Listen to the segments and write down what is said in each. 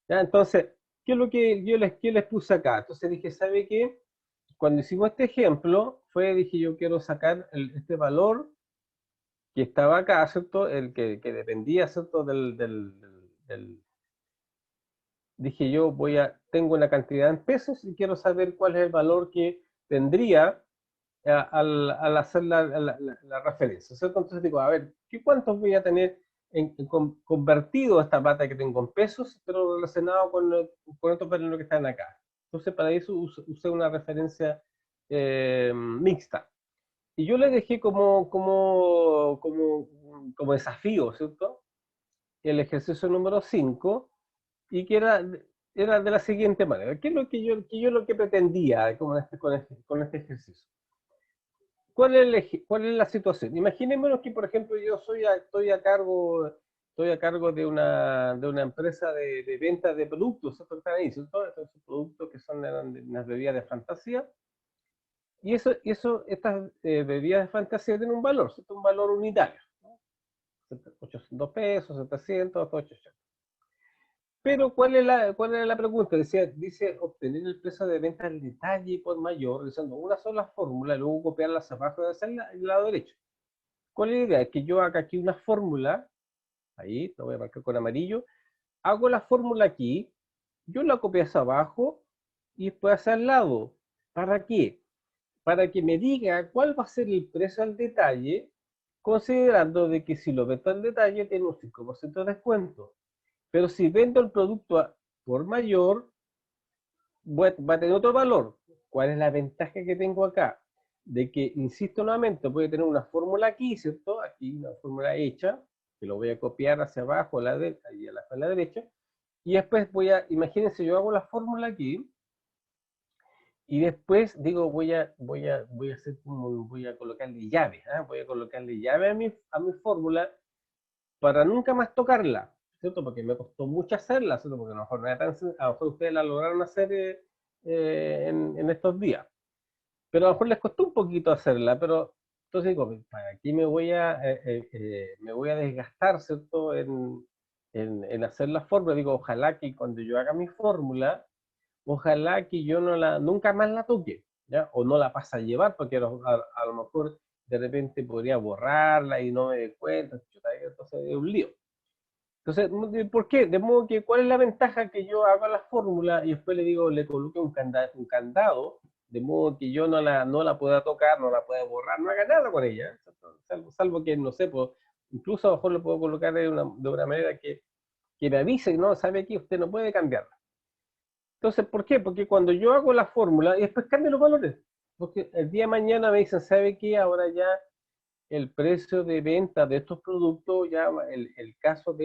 ¿Ya? Entonces, ¿qué es lo que qué les puse acá? Entonces dije, ¿sabe qué? Cuando hicimos este ejemplo, dije, yo quiero sacar este valor que estaba acá, ¿cierto? El que dependía, ¿cierto? Dije yo, tengo una cantidad en pesos y quiero saber cuál es el valor que tendría al hacer la referencia, ¿cierto? Entonces digo, a ver, ¿cuántos voy a tener convertido esta plata que tengo en pesos, pero relacionado con estos valores que están acá? Entonces para eso usé una referencia mixta. Y yo le dejé como desafío, ¿cierto? El ejercicio número 5 y era de la siguiente manera. ¿Qué es lo que pretendía con este ejercicio? ¿Cuál es la situación? Imaginémonos que, por ejemplo, estoy a cargo de una empresa de venta de productos, ¿cierto? Que están ahí, ¿cierto? Estos productos que son unas bebidas de fantasía. Estas bebidas de fantasía tienen un valor, ¿cierto? Un valor unitario, ¿no? 800 pesos, 700, 800. Pero ¿cuál era la pregunta? Dice obtener el precio de venta al detalle por mayor, usando una sola fórmula y luego copiarla hacia abajo y hacerla al lado derecho. ¿Cuál es la idea? Es que yo haga aquí una fórmula, ahí, lo voy a marcar con amarillo, hago la fórmula aquí, yo la copio hacia abajo y después hacia el lado. ¿Para qué? Para que me diga cuál va a ser el precio al detalle, considerando de que si lo vendo al detalle tiene un 5% de descuento. Pero si vendo el producto por mayor, va a tener otro valor. ¿Cuál es la ventaja que tengo acá? De que, insisto nuevamente, voy a tener una fórmula aquí, ¿cierto? Aquí una fórmula hecha, que lo voy a copiar hacia abajo y a la derecha, y después imagínense, yo hago la fórmula aquí, y después digo, voy a hacer voy a colocarle llave, ¿eh? Voy a colocarle llave a mi fórmula para nunca más tocarla, ¿cierto? Porque me costó mucho hacerla, ¿cierto? Porque a lo mejor no era a lo mejor ustedes la lograron hacer en estos días, pero a lo mejor les costó un poquito hacerla, pero entonces digo, ¿para aquí me voy a desgastar, ¿cierto? En hacer la fórmula, digo, ojalá que cuando yo haga mi fórmula, ojalá que yo nunca más la toque, ¿ya? O no la pase a llevar, porque a lo mejor de repente podría borrarla y no me dé cuenta, entonces es un lío. Entonces, ¿por qué? De modo que, ¿cuál es la ventaja que yo haga la fórmula y después le digo, le coloque un candado, de modo que yo no la pueda tocar, no la pueda borrar, no haga nada con ella, salvo que, no sé, pues, incluso a lo mejor le puedo colocar de una manera que me avise, ¿no? Sabe que usted no puede cambiarla. Entonces, ¿por qué? Porque cuando yo hago la fórmula y después cambio los valores, porque el día de mañana me dicen, ¿sabe qué? Ahora ya el precio de venta de estos productos, ya el caso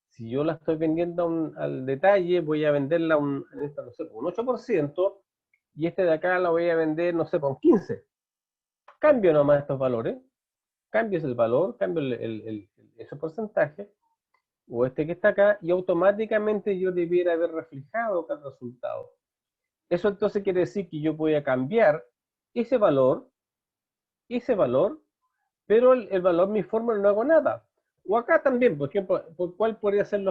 si yo la estoy vendiendo al detalle, voy a venderla no sé, un 8% y este de acá la voy a vender, no sé, por 15%. Cambio nomás estos valores, cambio el valor, cambio ese porcentaje, o este que está acá, y automáticamente yo debiera haber reflejado cada resultado. Eso entonces quiere decir que yo voy a cambiar ese valor, ese valor, pero el valor, mi fórmula, no hago nada. O acá también, por ejemplo, ¿cuál podría ser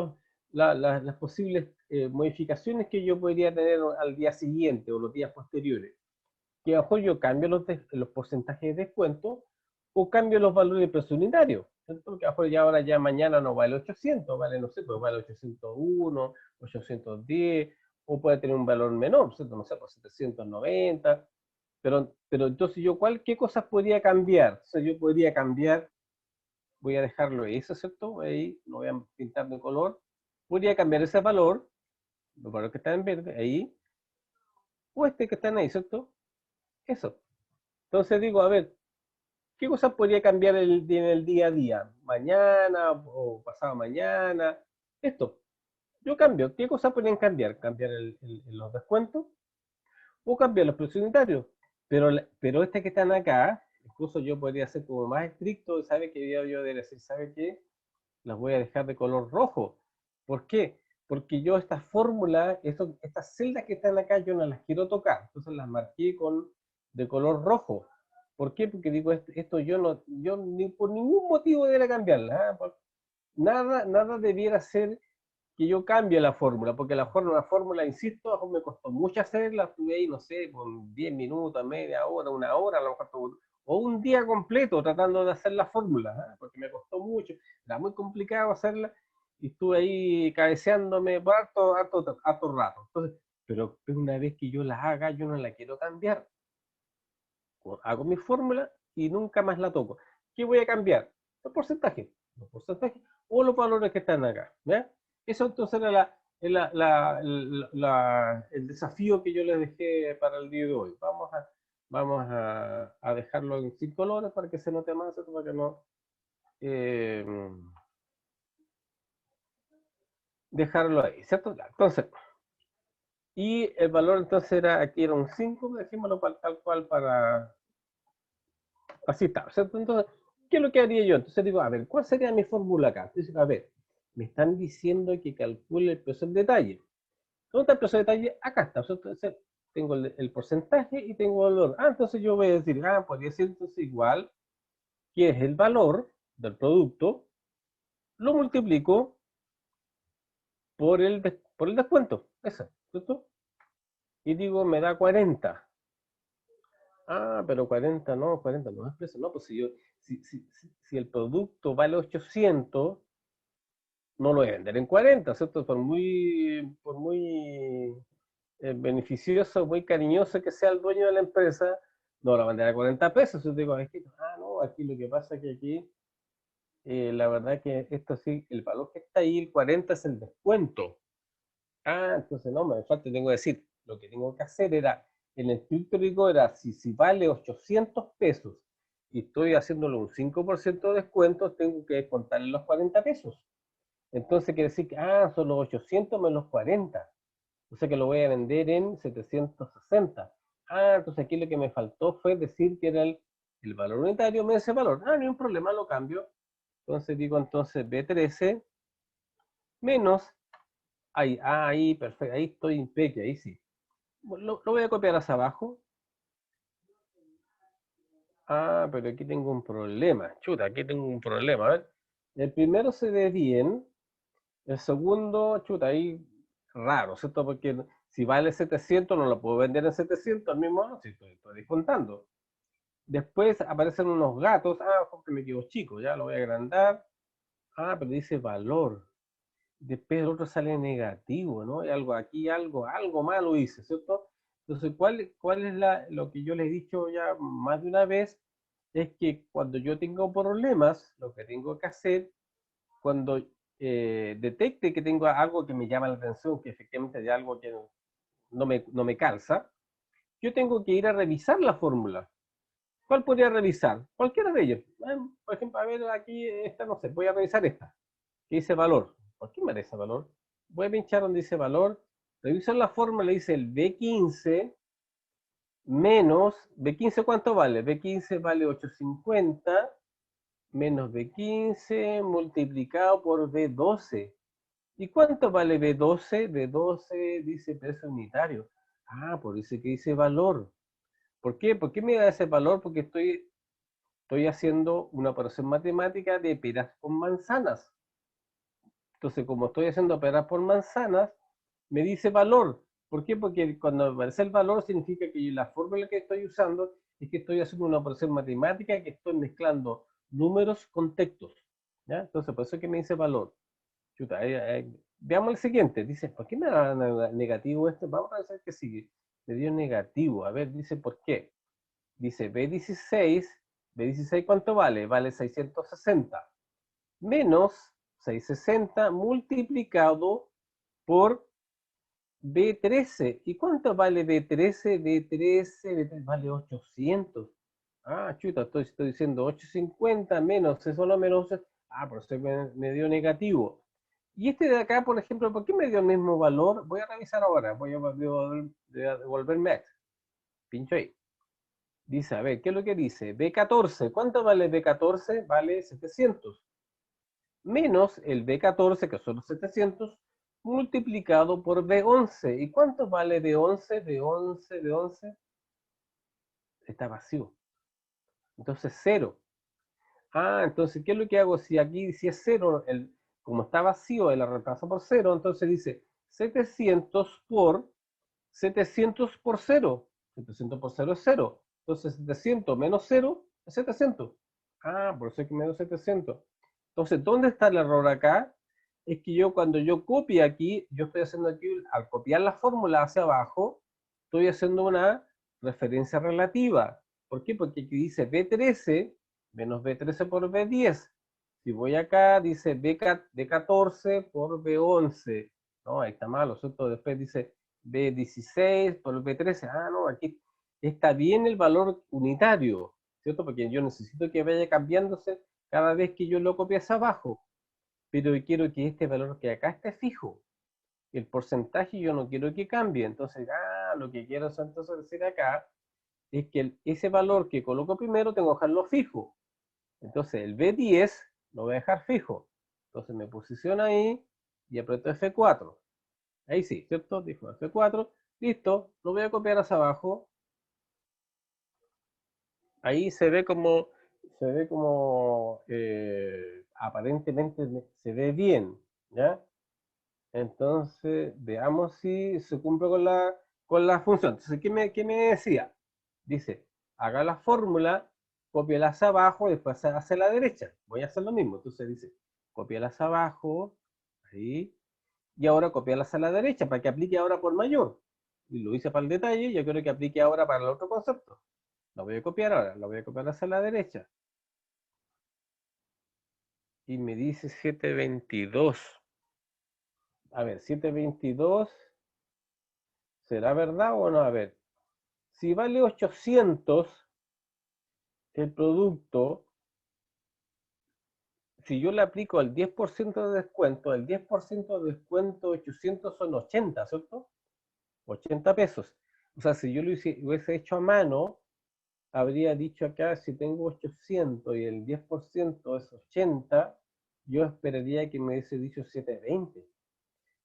las posibles modificaciones que yo podría tener al día siguiente o los días posteriores? Que a lo mejor yo cambio los porcentajes de descuento o cambio los valores de precio unitario. Porque a lo mejor ya ahora ya mañana no vale 800, vale, no sé, pues vale 801, 810, o puede tener un valor menor, ¿cierto? No sé, pues 790. Pero entonces ¿qué cosas podría cambiar? Entonces yo podría cambiar, voy a dejarlo eso, ¿cierto? Ahí lo voy a pintar de color. Podría cambiar ese valor, los valores que están en verde, ahí, o este que están ahí, ¿cierto? Eso. Entonces digo, a ver, ¿qué cosas podría cambiar en el día a día? Mañana o pasado mañana. Esto. Yo cambio. ¿Qué cosas podrían cambiar? Cambiar los descuentos o cambiar los precios unitarios. Pero este que están acá, incluso yo podría ser como más estricto, ¿sabe qué? Yo debería decir, ¿sabe qué? Las voy a dejar de color rojo. ¿Por qué? Porque yo esta fórmula, estas celdas que están acá, yo no las quiero tocar. Entonces las marqué de color rojo. ¿Por qué? Porque digo, esto yo ni por ningún motivo debería cambiarla. ¿Ah? Nada debiera ser que yo cambie la fórmula, porque la fórmula, insisto, me costó mucho hacerla, estuve ahí, no sé, por 10 minutos, media hora, una hora, a lo mejor, o un día completo tratando de hacer la fórmula, ¿eh? Porque me costó mucho, era muy complicado hacerla, y estuve ahí cabeceándome por harto rato. Entonces, pero una vez que yo la haga, yo no la quiero cambiar. Hago mi fórmula y nunca más la toco. ¿Qué voy a cambiar? Los porcentajes o los valores que están acá. ¿Ya? Eso entonces era el desafío que yo les dejé para el día de hoy. Vamos a dejarlo en 5 colores para que se note más, para que no eh, dejarlo ahí, ¿cierto? Entonces, y el valor entonces era, aquí era un 5, dejémoslo tal cual para, así está, ¿cierto? Entonces, ¿qué es lo que haría yo? Entonces digo, a ver, ¿cuál sería mi fórmula acá? Entonces, a ver, me están diciendo que calcule el peso en detalle. ¿Dónde está el peso de detalle? Acá está. Entonces, tengo el porcentaje y tengo el valor. Entonces yo voy a decir, podría ser entonces igual, que es el valor del producto, lo multiplico por el descuento. Eso, ¿cierto? Y digo, me da 40. Pero 40 no es precio. No, pues si el producto vale 800, no lo voy a vender en 40, ¿cierto? Por muy beneficioso, muy cariñoso que sea el dueño de la empresa, no lo va a vender a 40 pesos. Yo digo, no, aquí lo que pasa es que aquí, la verdad que esto sí, el valor que está ahí, el 40 es el descuento. Entonces no, me falta, tengo que decir, lo que tengo que hacer era, en el filtro era, si vale 800 pesos y estoy haciéndole un 5% de descuento, tengo que descontarle los 40 pesos. Entonces quiere decir que, son los 800 menos 40. O sea que lo voy a vender en 760. Entonces aquí lo que me faltó fue decir que era el valor unitario menos ese valor. No hay un problema, lo cambio. Entonces digo entonces B13 menos, ahí, perfecto, ahí estoy impeque, ahí sí. Lo voy a copiar hacia abajo. Pero aquí tengo un problema. Chuta, aquí tengo un problema. A ver, el primero se ve bien. El segundo, chuta, ahí raro, ¿cierto? Porque si vale 700 no lo puedo vender en 700 al mismo, no, si estoy descontando. Después aparecen unos gatos, porque me quedo chico, ya lo voy a agrandar. Pero dice valor. Después el otro sale negativo, ¿no? Hay algo aquí, algo malo dice, ¿cierto? Entonces, ¿cuál es lo que yo les he dicho ya más de una vez? Es que cuando yo tengo problemas, lo que tengo que hacer, cuando detecte que tengo algo que me llama la atención, que efectivamente hay algo que no me calza, yo tengo que ir a revisar la fórmula. ¿Cuál podría revisar? Cualquiera de ellos. Por ejemplo, a ver, aquí esta, no sé, voy a revisar esta, que dice valor. ¿Por qué me da ese valor? Voy a pinchar donde dice valor, reviso la fórmula, dice el B15 menos, ¿B15 cuánto vale? B15 vale 850 menos B15 multiplicado por B12. ¿Y cuánto vale B12? B12 dice peso unitario. Por eso que dice valor. ¿Por qué? ¿Por qué me da ese valor? Porque estoy haciendo una operación matemática de peras con manzanas. Entonces, como estoy haciendo peras por manzanas, me dice valor. ¿Por qué? Porque cuando aparece el valor significa que la fórmula que estoy usando es que estoy haciendo una operación matemática, que estoy mezclando números con textos. ¿Ya? Entonces, por eso es que me dice valor. Chuta, veamos el siguiente. Dice, ¿por qué me da negativo este? Vamos a ver qué sigue. Me dio negativo. A ver, dice, ¿por qué? Dice, B16 ¿cuánto vale? Vale 660. Menos 660 multiplicado por B13. ¿Y cuánto vale B13? B13 vale 800. Chuta, estoy diciendo 850 menos, eso no menos. Por eso me dio negativo. Y este de acá, por ejemplo, ¿por qué me dio el mismo valor? Voy a revisar ahora, voy a devolverme a pincho ahí. Dice, a ver, ¿qué es lo que dice? B14, ¿cuánto vale B14? Vale 700. Menos el B14, que son los 700, multiplicado por B11. ¿Y cuánto vale B11? B11 está vacío. Entonces, 0. Entonces, ¿qué es lo que hago? Si aquí, si es 0, como está vacío, él la reemplaza por 0, entonces dice 700 por 700 por 0. 700 por 0 es 0. Entonces 700 menos 0 es 700. Ah, por eso es que menos 700. Entonces, ¿dónde está el error acá? Es que yo cuando yo copio aquí, yo estoy haciendo aquí, al copiar la fórmula hacia abajo, estoy haciendo una referencia relativa. ¿Por qué? Porque aquí dice B13 menos B13 por B10. Si voy acá, dice B14 por B11. No, ahí está malo, ¿cierto? Después dice B16 por B13. Ah, no, aquí está bien el valor unitario, ¿cierto? Porque yo necesito que vaya cambiándose cada vez que yo lo copie hacia abajo. Pero quiero que este valor que acá esté fijo. El porcentaje yo no quiero que cambie. Entonces, lo que quiero entonces decir acá es que ese valor que coloco primero tengo que dejarlo fijo. Entonces el B10 lo voy a dejar fijo. Entonces me posiciono ahí y aprieto F4. Ahí sí, ¿cierto? Dijo F4. Listo, lo voy a copiar hacia abajo. Ahí se ve como aparentemente se ve bien, ¿ya? Entonces, veamos si se cumple con la función. Entonces, qué me decía? Dice, haga la fórmula, cópiala hacia abajo y después hacia la derecha. Voy a hacer lo mismo. Entonces dice, cópiala hacia abajo, ahí, y ahora cópiala hacia la derecha para que aplique ahora por mayor. Y lo hice para el detalle, yo quiero que aplique ahora para el otro concepto. Lo voy a copiar ahora, lo voy a copiar hacia la derecha. Y me dice 722. A ver, 722, ¿será verdad o no? A ver, si vale 800 el producto, si yo le aplico el 10% de descuento, el 10% de descuento, 800 son 80, ¿cierto? 80 pesos. O sea, si yo lo hubiese hecho a mano, habría dicho acá, si tengo 800 y el 10% es 80, yo esperaría que me hubiese dicho 720.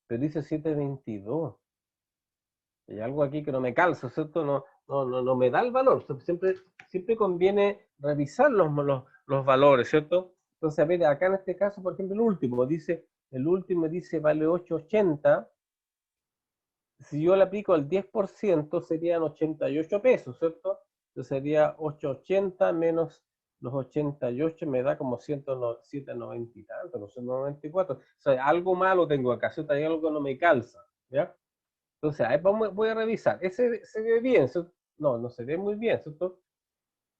Pero dice 722. Hay algo aquí que no me calza, ¿cierto? No me da el valor. Siempre conviene revisar los valores, ¿cierto? Entonces, a ver, acá en este caso, por ejemplo, el último dice vale 8.80. Si yo le aplico el 10%, serían 88 pesos, ¿cierto? Entonces sería 8.80 menos los 88 me da como 790 y tanto, no sé, 94. O sea, algo malo tengo acá, ¿cierto? Hay algo que no me calza, ¿ya? Entonces, ahí voy a revisar. Ese se ve bien, ¿cierto? No se ve muy bien, ¿cierto?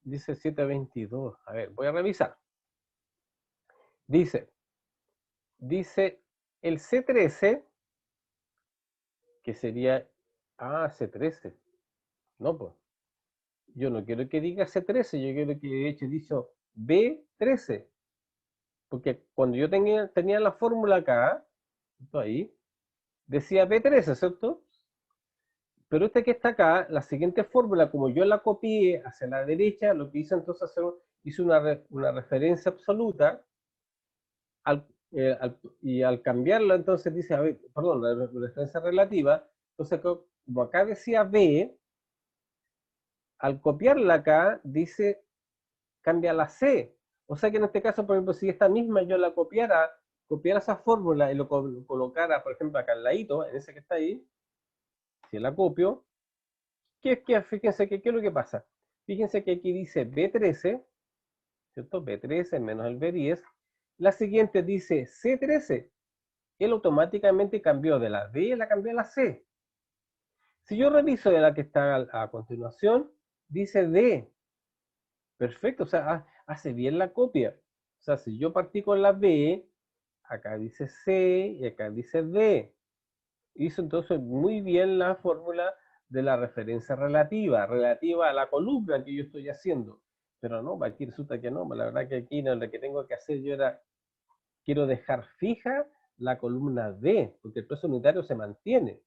Dice 722. A ver, voy a revisar. Dice el C13, que sería, C13. No, pues, yo no quiero que diga C13, yo quiero que de hecho dicho B13. Porque cuando yo tenía la fórmula acá, ahí, decía B13, ¿cierto? Pero este que está acá, la siguiente fórmula, como yo la copié hacia la derecha, lo que hice entonces hice una referencia absoluta y al cambiarla entonces dice, a ver, perdón, la referencia relativa, entonces como acá decía B, al copiarla acá dice, cambia la C. O sea que en este caso, por ejemplo, si esta misma yo la copiara esa fórmula y lo colocara, por ejemplo, acá al ladito, en ese que está ahí, si la copio, fíjense que, ¿qué es lo que pasa? Fíjense que aquí dice B13, ¿cierto? B13 menos el B10. La siguiente dice C13. Él automáticamente cambió de la B, la cambió a la C. Si yo reviso de la que está a continuación, dice D. Perfecto, o sea, hace bien la copia. O sea, si yo partí con la B, acá dice C y acá dice D. Hizo entonces muy bien la fórmula de la referencia relativa a la columna que yo estoy haciendo. Pero no, aquí resulta que no, la verdad que aquí lo que tengo que hacer yo quiero dejar fija la columna D, porque el peso unitario se mantiene.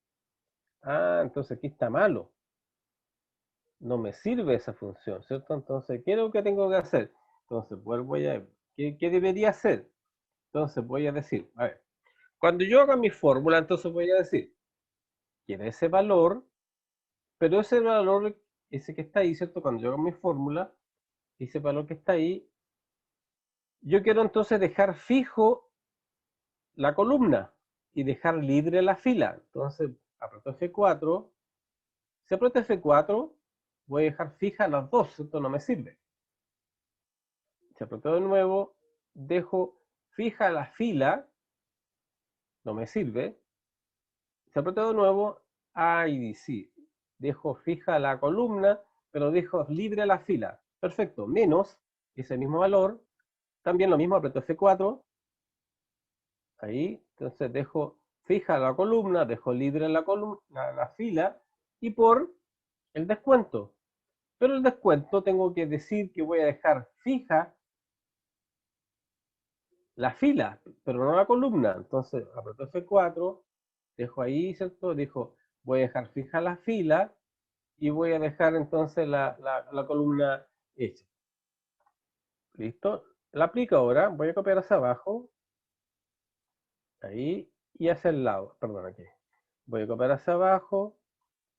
Entonces aquí está malo. No me sirve esa función, ¿cierto? Entonces, ¿qué es lo que tengo que hacer? Entonces, ¿qué debería hacer? Entonces voy a decir, a ver, cuando yo haga mi fórmula, entonces voy a decir, quiero ese valor, pero ese valor, ese que está ahí, ¿cierto? Cuando yo haga mi fórmula, ese valor que está ahí, yo quiero entonces dejar fijo la columna y dejar libre la fila. Entonces, aprieto F4. Si aprieto F4, voy a dejar fijas las dos, esto no me sirve. Si aprieto de nuevo, dejo fija la fila, no me sirve. Si aprieto de nuevo, ahí sí, dejo fija la columna, pero dejo libre la fila. Perfecto, menos ese mismo valor. También lo mismo, aprieto F4. Ahí, entonces dejo fija la columna, dejo libre la columna, la fila, y por el descuento. Pero el descuento tengo que decir que voy a dejar fija la fila, pero no la columna. Entonces, aprieto F4, dejo ahí, ¿cierto? Voy a dejar fija la fila y voy a dejar entonces la columna hecha. ¿Listo? La aplico ahora, voy a copiar hacia abajo, ahí, y hacia el lado, perdón, aquí. Voy a copiar hacia abajo,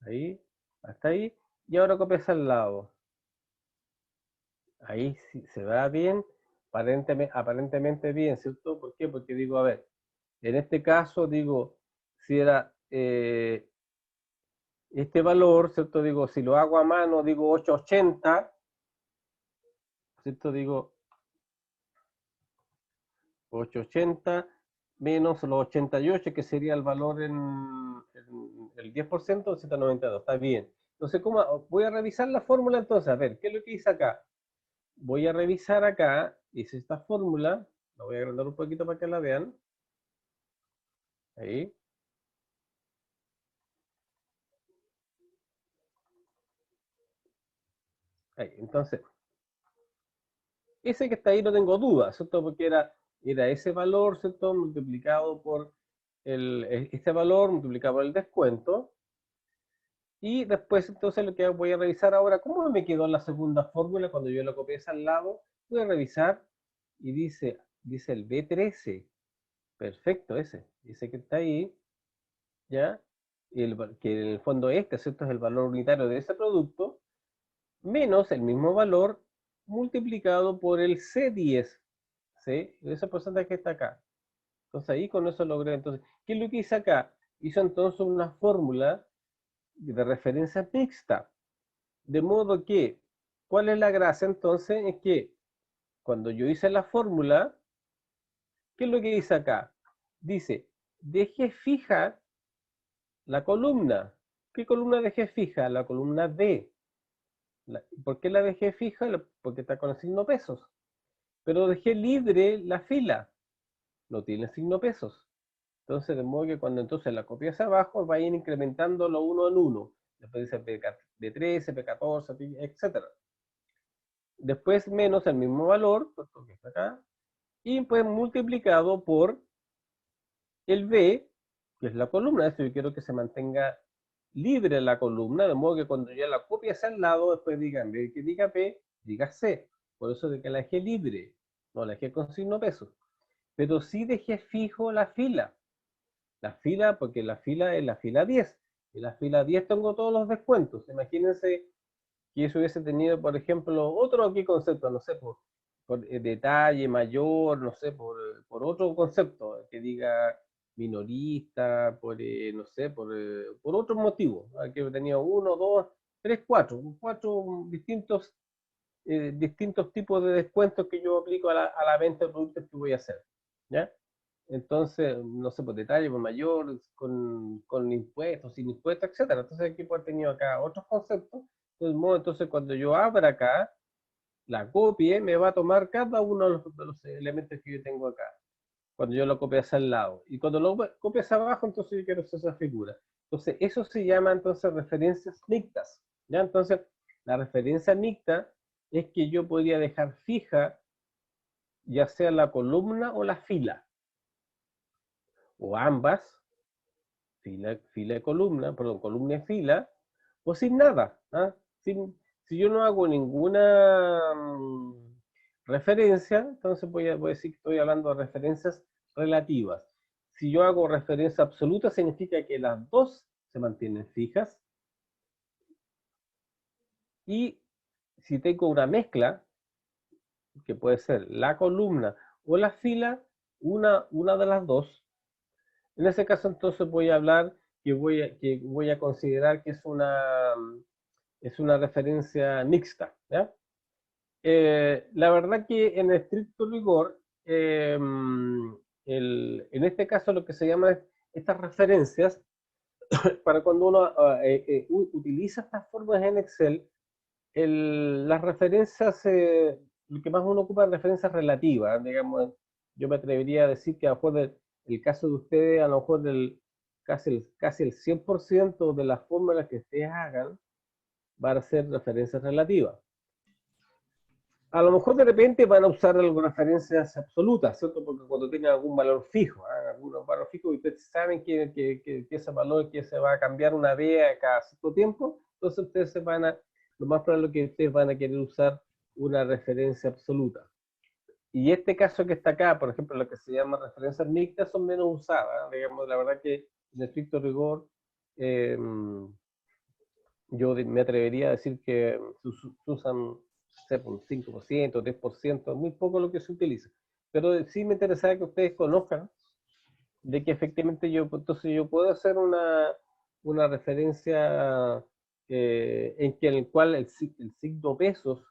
ahí, hasta ahí, y ahora copio hacia el lado. Ahí sí, se va bien, aparentemente bien, ¿cierto? ¿Por qué? Porque digo, a ver, en este caso digo, si era este valor, ¿cierto? Digo, si lo hago a mano, digo 880, ¿cierto? Digo 880 menos los 88, que sería el valor en el 10%, 792, está bien. Entonces, ¿cómo? Voy a revisar la fórmula entonces, a ver, ¿qué es lo que hice acá? Voy a revisar acá, hice esta fórmula, la voy a agrandar un poquito para que la vean. Ahí. Ahí. Entonces, ese que está ahí no tengo duda, ¿cierto? Porque era ese valor, ¿cierto? Multiplicado por este valor, multiplicado por el descuento. Y después, entonces, lo que voy a revisar ahora, ¿cómo me quedó la segunda fórmula cuando yo la copié al lado? Voy a revisar y dice el B13. Perfecto, ese que está ahí, ¿ya? Que en el fondo ¿cierto? Es el valor unitario de ese producto, menos el mismo valor multiplicado por el C10, ¿sí? Ese porcentaje que está acá. Entonces ahí con eso logré. Entonces, ¿qué es lo que hice acá? Hice entonces una fórmula de referencia mixta. De modo que, ¿cuál es la gracia entonces? Es que cuando yo hice la fórmula, ¿qué es lo que dice acá? Dice, dejé fija la columna. ¿Qué columna dejé fija? La columna D. ¿Por qué la dejé fija? Porque está con el signo pesos. Pero dejé libre la fila. No tiene signo pesos. Entonces, de modo que cuando entonces la copias abajo, va a ir incrementando lo uno en uno. Después dice P13, P14, etc. Después menos el mismo valor, que está acá, y pues multiplicado por el B, que es la columna. Esto yo quiero que se mantenga libre la columna, de modo que cuando ya la copie hacia el lado, después diga, en vez de que diga P, diga C. Por eso de que la dejé libre, no la dejé con signo peso. Pero sí dejé fijo la fila. La fila, porque la fila es la fila 10. En la fila 10 tengo todos los descuentos. Imagínense que eso hubiese tenido, por ejemplo, otro aquí concepto, no sé, por detalle mayor, no sé, por otro concepto, que diga minorista, no sé, por otro motivo. Aquí he tenido uno, dos, tres, cuatro distintos tipos de descuentos que yo aplico a la venta de productos que voy a hacer. ¿Ya? Entonces, no sé, por detalle, por mayor, con impuestos, sin impuestos, etcétera. Entonces aquí he tenido acá otros conceptos. Entonces cuando yo abra acá, la copie, me va a tomar cada uno de los elementos que yo tengo acá. Cuando yo lo copie hacia el lado. Y cuando lo copie hacia abajo, entonces yo quiero hacer esa figura. Entonces, eso se llama entonces referencias mixtas. ¿Ya? Entonces, la referencia mixta es que yo podría dejar fija ya sea la columna o la fila, o ambas, fila y columna, perdón, columna y fila, o sin nada. ¿Ah? Si yo no hago ninguna referencia, entonces voy a decir que estoy hablando de referencias relativas. Si yo hago referencia absoluta, significa que las dos se mantienen fijas. Y si tengo una mezcla, que puede ser la columna o la fila, una de las dos En ese caso, entonces voy a hablar que voy a considerar que es una referencia mixta, ¿ya? La verdad que en estricto rigor, en este caso lo que se llama estas referencias, para cuando uno utiliza estas formas en Excel, las referencias, lo que más uno ocupa es referencias relativas, digamos, yo me atrevería a decir que a lo mejor el caso de ustedes, a lo mejor casi el 100% de las fórmulas que ustedes hagan van a ser referencias relativas. A lo mejor de repente van a usar algunas referencias absolutas, ¿cierto? Porque cuando tengan algún valor fijo, ¿eh? Algún valor fijo, y ustedes saben que ese valor que se va a cambiar una vez a cada cierto tiempo, entonces lo más probable es que ustedes van a querer usar una referencia absoluta. Y este caso que está acá, por ejemplo, lo que se llama referencias mixtas, son menos usadas, ¿eh? Digamos, la verdad que en estricto rigor, eh, yo me atrevería a decir que se usan, no sé, por un 5%, 10%, es muy poco lo que se utiliza. Pero sí me interesaría que ustedes conozcan de que efectivamente entonces yo puedo hacer una referencia en el cual el signo pesos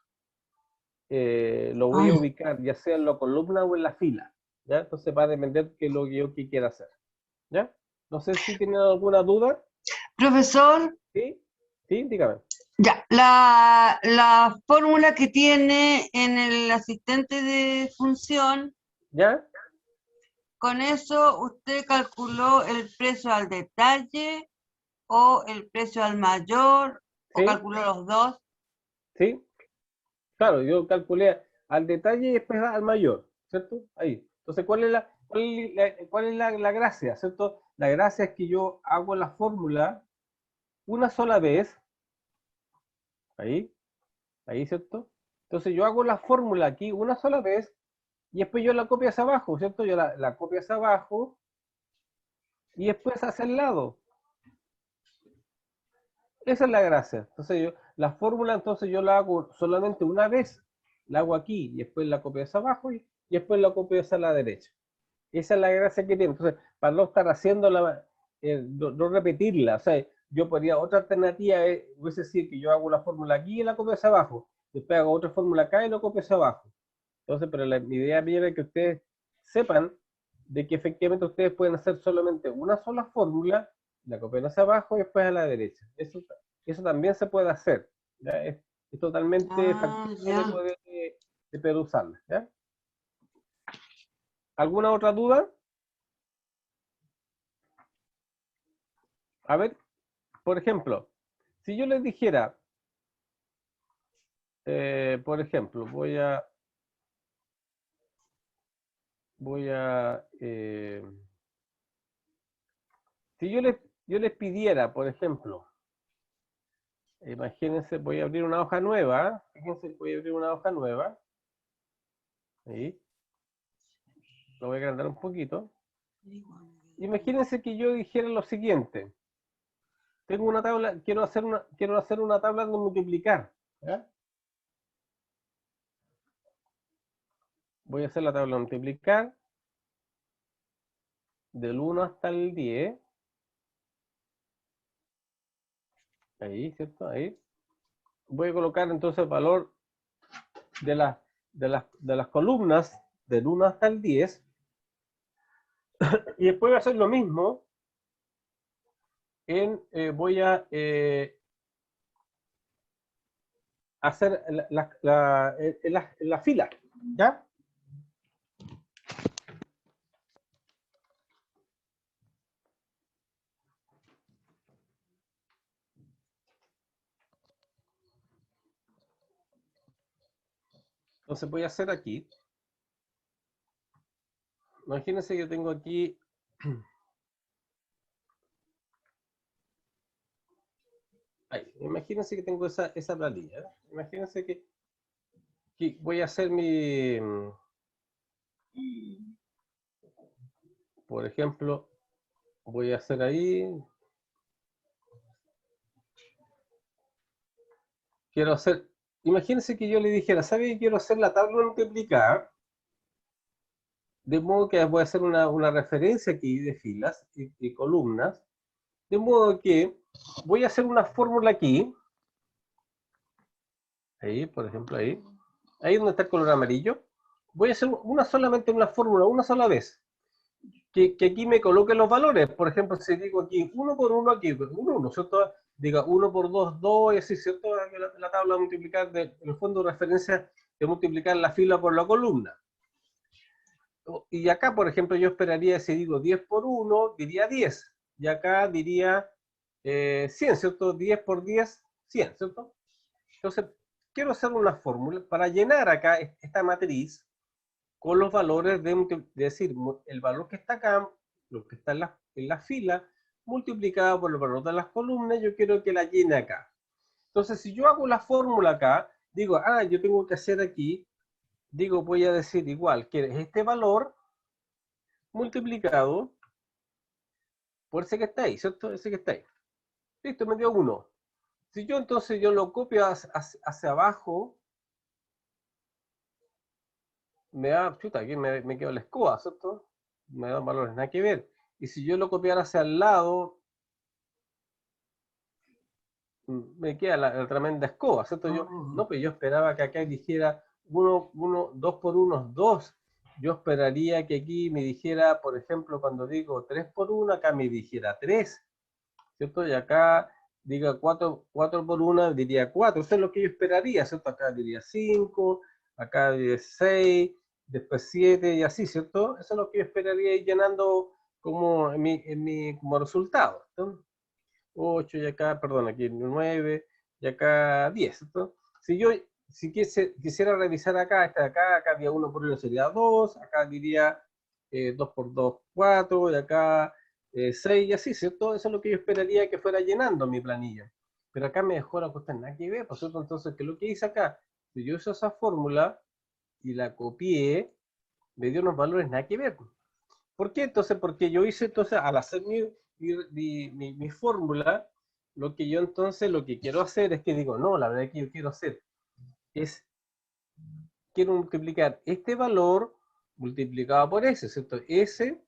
lo voy Ay. a ubicar ya sea en la columna o en la fila, ¿ya? Entonces va a depender de lo que yo quiera hacer, ¿ya? No sé si tienen alguna duda. Profesor, ¿Sí? ¿Sí? Dígame. ya, la fórmula que tiene en el asistente de función, ¿Ya? con eso usted calculó el precio al detalle o el precio al mayor o ¿Sí? calculó los dos. ¿Sí? Claro, yo calculé al detalle y después al mayor, ¿cierto? Ahí. Entonces, ¿cuál es la gracia, ¿cierto? La gracia es que yo hago la fórmula una sola vez, ahí, ahí, ¿cierto? Entonces yo hago la fórmula aquí una sola vez y después yo la copio hacia abajo, ¿cierto? Yo la copio hacia abajo y después hacia el lado. Esa es la gracia. Entonces la fórmula entonces yo la hago solamente una vez, la hago aquí y después la copio hacia abajo y después la copio hacia la derecha. Esa es la gracia que tiene. Entonces, para no estar haciéndola, no repetirla, o sea, yo podría, otra alternativa es decir que yo hago la fórmula aquí y la copio hacia abajo, después hago otra fórmula acá y la copio hacia abajo. Entonces, pero mi idea mía es que ustedes sepan de que efectivamente ustedes pueden hacer solamente una sola fórmula, la copian hacia abajo y después a la derecha. Eso también se puede hacer, ¿ya? Es totalmente Ah, factible ya. de poder usarla, ¿ya? ¿Alguna otra duda? A ver, por ejemplo, si yo les dijera, por ejemplo, voy a, si yo les pidiera, por ejemplo, imagínense, voy a abrir una hoja nueva, fíjense, voy a abrir una hoja nueva, ahí, lo voy a agrandar un poquito. Imagínense que yo dijera lo siguiente, tengo una tabla, quiero hacer una tabla de multiplicar, ¿ya? Voy a hacer la tabla de multiplicar del 1 hasta el 10, ahí, ¿cierto? Ahí. Voy a colocar entonces el valor de las columnas del 1 hasta el 10 y después voy a hacer lo mismo voy a hacer la fila, ¿ya? Entonces voy a hacer aquí, imagínense que yo tengo aquí, ahí, imagínense que tengo esa planilla, ¿eh? Imagínense que voy a hacer por ejemplo, voy a hacer ahí, quiero hacer, imagínense que yo le dijera, ¿sabe que quiero hacer la tabla multiplicada? De modo que voy a hacer una referencia aquí de filas y columnas. De modo que voy a hacer una fórmula aquí. Ahí, por ejemplo, ahí. Ahí donde está el color amarillo. Voy a hacer solamente una fórmula, una sola vez. Que aquí me coloque los valores. Por ejemplo, si digo aquí 1 por 1, aquí 1, 1, ¿cierto? Diga 1 por 2, 2, y así, ¿cierto? La tabla de multiplicar, en el fondo de referencia de multiplicar la fila por la columna. Y acá, por ejemplo, yo esperaría, si digo 10 por 1, diría 10. Y acá diría 100, ¿cierto? 10 por 10, 100, ¿cierto? Entonces, quiero hacer una fórmula para llenar acá esta matriz con los valores de decir, el valor que está acá, lo que está en la fila, multiplicado por el valor de las columnas, yo quiero que la llene acá. Entonces, si yo hago la fórmula acá, digo, yo tengo que hacer aquí, digo, voy a decir igual, que es este valor multiplicado por ese que está ahí, ¿cierto? Ese que está ahí. Listo, me dio 1. Si yo entonces lo copio hacia abajo, me da, chuta, aquí me quedo la escoba, ¿cierto? Me dan valores, nada que ver. Y si yo lo copiara hacia el lado, me queda la tremenda escoba, ¿cierto? No, pues yo esperaba que acá dijera 2 por 1 es 2. Yo esperaría que aquí me dijera, por ejemplo, cuando digo 3 por 1, acá me dijera 3, ¿cierto? Y acá diga 4 por 1, diría 4. Eso es lo que yo esperaría, ¿cierto? Acá diría 5, acá diría 6, después 7 y así, ¿cierto? Eso es lo que yo esperaría ir llenando como como resultado, ¿no? 8 y acá, perdón, aquí 9 y acá 10, ¿cierto? Si quisiera revisar acá, acá había 1 por 1 sería 2, acá diría 2 por 2, 4, y acá 6 y así, ¿cierto? Eso es lo que yo esperaría que fuera llenando mi planilla. Pero acá me dejó la cuestión nada que ver, ¿por cierto? Entonces, ¿qué es lo que hice acá? Si yo uso esa fórmula y la copié, me dio unos valores nada que ver. ¿Por qué? Entonces, porque yo hice, entonces, al hacer mi fórmula, lo que yo entonces, lo que quiero hacer es que digo, no, la verdad que yo quiero hacer es, quiero multiplicar este valor multiplicado por ese, ¿cierto? Ese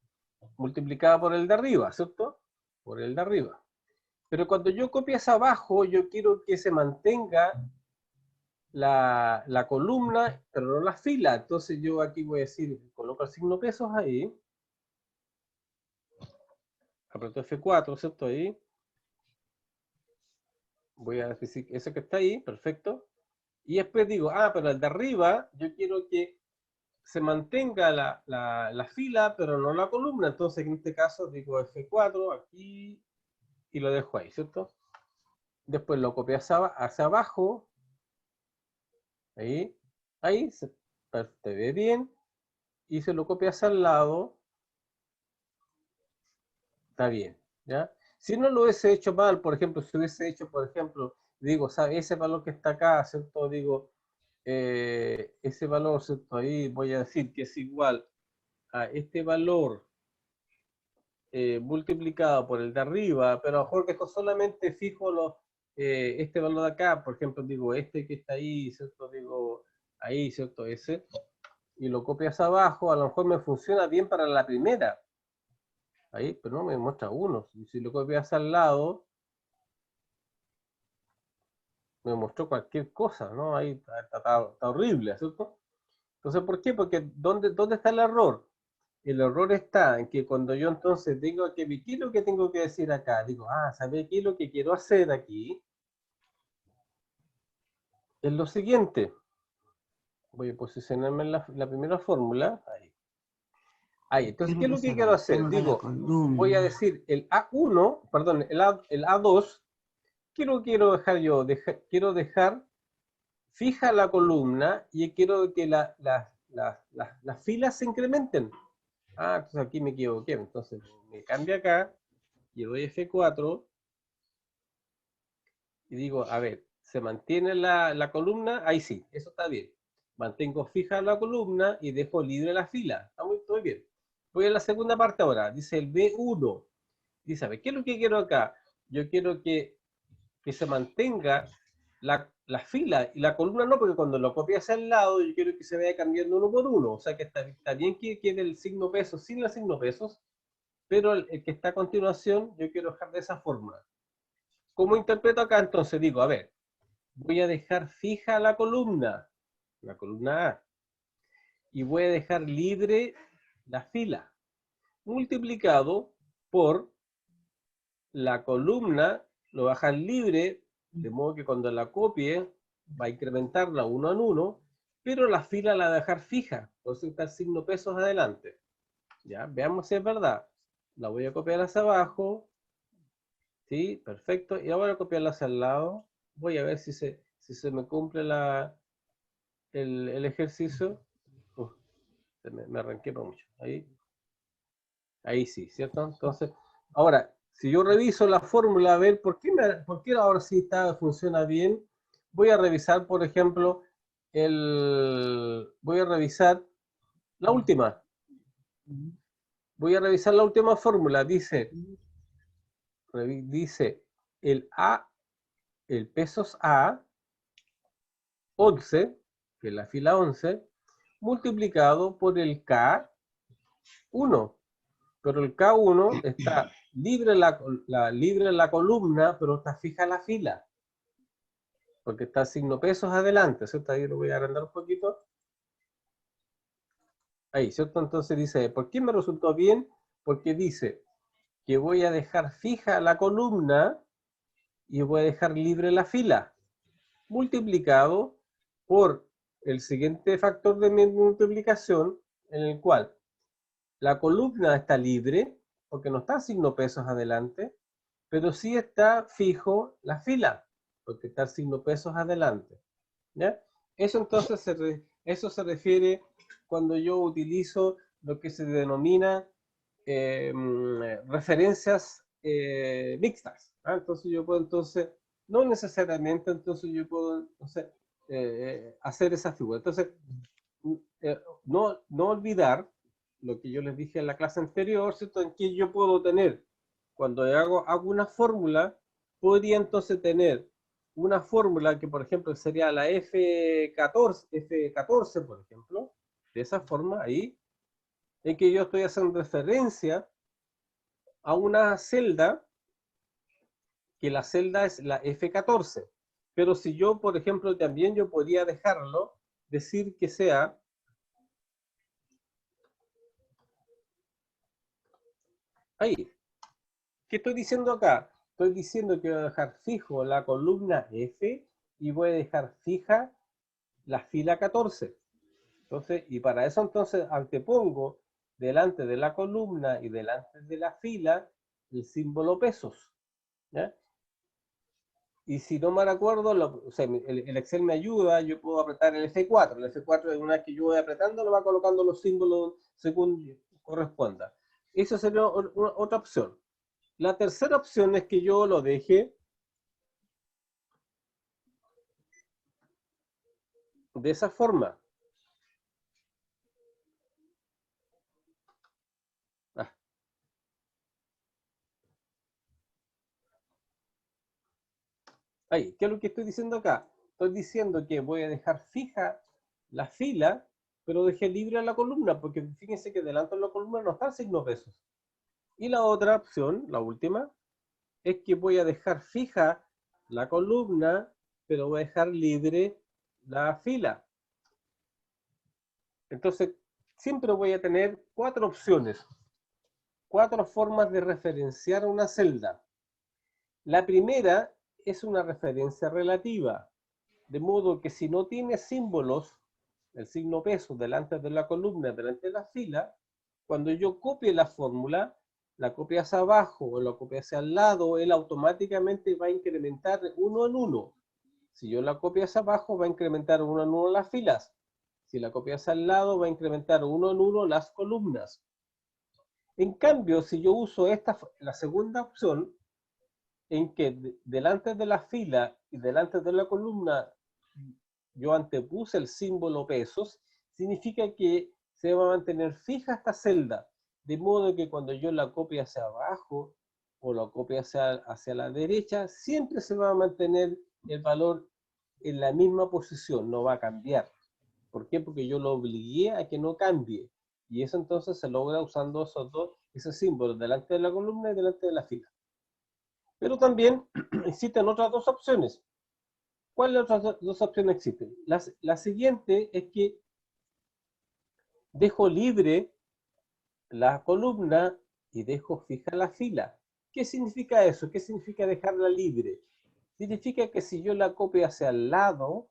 multiplicado por el de arriba, ¿cierto? Por el de arriba. Pero cuando yo copias abajo, yo quiero que se mantenga la columna, pero no la fila. Entonces yo aquí voy a decir, coloco el signo pesos ahí, aprieto F4, ¿cierto? Ahí. Voy a decir ese que está ahí, perfecto. Y después digo, pero el de arriba, yo quiero que se mantenga la fila, pero no la columna. Entonces, en este caso, digo F4 aquí y lo dejo ahí, ¿cierto? Después lo copio hacia abajo. Ahí se ve bien. Y se lo copia hacia el lado. Está bien, ¿ya? Si no lo hubiese hecho mal, por ejemplo, si hubiese hecho, por ejemplo, digo, ¿sabe? Ese valor que está acá, ¿cierto? Digo, ese valor, ¿cierto? Ahí voy a decir que es igual a este valor multiplicado por el de arriba, pero a lo mejor dejo solamente fijo este valor de acá, por ejemplo, digo, este que está ahí, ¿cierto? Digo, ahí, ¿cierto? Ese, y lo copias abajo, a lo mejor me funciona bien para la primera, ahí, pero no me muestra uno. Si lo copias al lado, me mostró cualquier cosa, ¿no? Ahí está horrible, ¿cierto? Entonces, ¿por qué? Porque ¿dónde está el error? El error está en que cuando yo entonces digo que ¿qué es lo que tengo que decir acá? Digo, ¿sabe qué es lo que quiero hacer aquí? Es lo siguiente. Voy a posicionarme en la primera fórmula. Ahí. Entonces, ¿qué es lo que quiero hacer? Digo, voy a decir el A1, perdón, el A2, ¿qué lo quiero dejar yo? Quiero dejar fija la columna y quiero que las filas se incrementen. Entonces aquí me equivoqué. Entonces me cambio acá y doy F4 y digo, a ver, ¿se mantiene la columna? Ahí sí, eso está bien. Mantengo fija la columna y dejo libre la fila. Está muy bien. Voy a la segunda parte ahora. Dice el B1. Dice, a ver, ¿qué es lo que quiero acá? Yo quiero que se mantenga la fila y la columna no, porque cuando lo copie hacia el lado, yo quiero que se vaya cambiando uno por uno. O sea que está bien que quede el signo pesos sin el signo pesos, pero el que está a continuación, yo quiero dejar de esa forma. ¿Cómo interpreto acá? Entonces digo, a ver, voy a dejar fija la columna A, y voy a dejar libre la fila, multiplicado por la columna, lo va a dejar libre, de modo que cuando la copie va a incrementarla uno en uno, pero la fila la va a dejar fija, entonces está el signo pesos adelante. Ya, veamos si es verdad. La voy a copiar hacia abajo, ¿sí? Perfecto, y ahora voy a copiarla hacia el lado. Voy a ver si se me cumple el ejercicio. Uf, me arranqué por mucho. Ahí sí, ¿cierto? Entonces, ahora, si yo reviso la fórmula, a ver, ¿por qué ahora sí funciona bien? Voy a revisar, por ejemplo, voy a revisar la última. Voy a revisar la última fórmula. Dice el A, el pesos A, 11, que es la fila 11, multiplicado por el K1. Pero el K1 está libre libre la columna, pero está fija la fila. Porque está el signo pesos adelante, ¿cierto? Ahí lo voy a agrandar un poquito. Ahí, ¿cierto? Entonces dice, ¿por qué me resultó bien? Porque dice que voy a dejar fija la columna y voy a dejar libre la fila, multiplicado por el siguiente factor de multiplicación, en el cual la columna está libre, porque no está el signo pesos adelante, pero sí está fijo la fila, porque está el signo pesos adelante. ¿Ya? Eso entonces eso se refiere cuando yo utilizo lo que se denomina referencias mixtas. ¿Ah? Entonces yo puedo no necesariamente, entonces yo puedo hacer esa figura. Entonces, no olvidar lo que yo les dije en la clase anterior, ¿cierto? En que yo puedo tener, cuando hago una fórmula, podría entonces tener una fórmula que, por ejemplo, sería la F14, por ejemplo, de esa forma ahí, en que yo estoy haciendo referencia a una celda, que la celda es la F14. Pero si yo, por ejemplo, también yo podría dejarlo, decir que sea ahí. ¿Qué estoy diciendo acá? Estoy diciendo que voy a dejar fijo la columna F y voy a dejar fija la fila 14. Entonces, y para eso entonces antepongo delante de la columna y delante de la fila el símbolo pesos. ¿Ya? Y si no me recuerdo, el Excel me ayuda, yo puedo apretar el F4. El F4 es una vez que yo voy apretando, lo va colocando los símbolos según corresponda. Esa sería otra opción. La tercera opción es que yo lo deje de esa forma. Ah. Ahí, ¿qué es lo que estoy diciendo acá? Estoy diciendo que voy a dejar fija la fila, pero dejé libre la columna, porque fíjense que delante de la columna no está el signo pesos. Y la otra opción, la última, es que voy a dejar fija la columna, pero voy a dejar libre la fila. Entonces, siempre voy a tener 4 opciones, 4 formas de referenciar una celda. La primera es una referencia relativa, de modo que si no tiene símbolos, el signo peso delante de la columna, delante de la fila, cuando yo copie la fórmula, la copia hacia abajo o la copia hacia el lado, él automáticamente va a incrementar uno en uno. Si yo la copio hacia abajo, va a incrementar uno en uno las filas. Si la copio hacia el lado, va a incrementar uno en uno las columnas. En cambio, si yo uso la segunda opción, en que delante de la fila y delante de la columna yo antepuse el símbolo pesos, significa que se va a mantener fija esta celda, de modo que cuando yo la copie hacia abajo o la copie hacia la derecha, siempre se va a mantener el valor en la misma posición, no va a cambiar. ¿Por qué? Porque yo lo obligué a que no cambie. Y eso entonces se logra usando esos símbolos, delante de la columna y delante de la fila. Pero también existen otras dos opciones. ¿Cuáles otras dos opciones existen? La siguiente es que dejo libre la columna y dejo fija la fila. ¿Qué significa eso? ¿Qué significa dejarla libre? Significa que si yo la copio hacia el lado,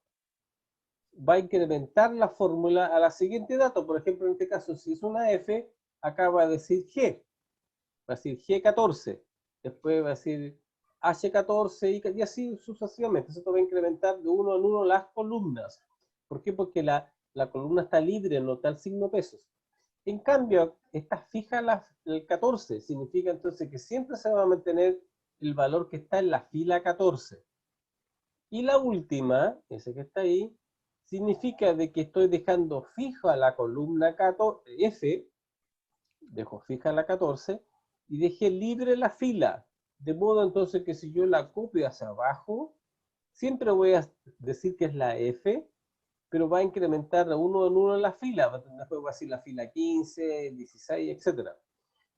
va a incrementar la fórmula a la siguiente dato. Por ejemplo, en este caso, si es una F, acá va a decir G. Va a decir G14. Después va a decir H14 y así sucesivamente. Esto va a incrementar de uno en uno las columnas. ¿Por qué? Porque la columna está libre, no está el signo pesos. En cambio, está fija el 14. Significa entonces que siempre se va a mantener el valor que está en la fila 14. Y la última, ese que está ahí, significa de que estoy dejando fija la columna F, dejo fija la 14, y dejé libre la fila. De modo entonces que si yo la copio hacia abajo, siempre voy a decir que es la F, pero va a incrementar de uno en uno la fila. Después va a decir la fila 15, 16, etc.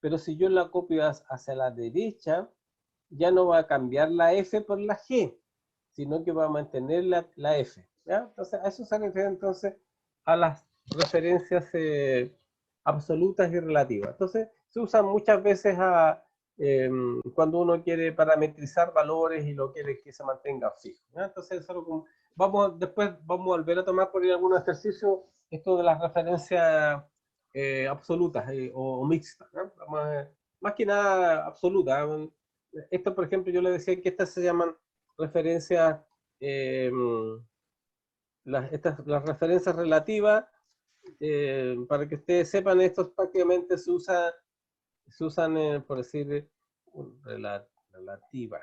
Pero si yo la copio hacia la derecha, ya no va a cambiar la F por la G, sino que va a mantener la F. ¿Ya? Entonces, a eso se refiere entonces a las referencias absolutas y relativas. Entonces, se usan muchas veces cuando uno quiere parametrizar valores y lo quiere que se mantenga fijo. ¿Ya? Entonces, después vamos a volver a tomar por ahí algunos ejercicios, esto de las referencias absolutas o mixtas. ¿Ya? Más que nada absolutas. Esto, por ejemplo, yo le decía que estas se llaman referencias, las referencias relativas, para que ustedes sepan, estos prácticamente se usan por decir, relativas.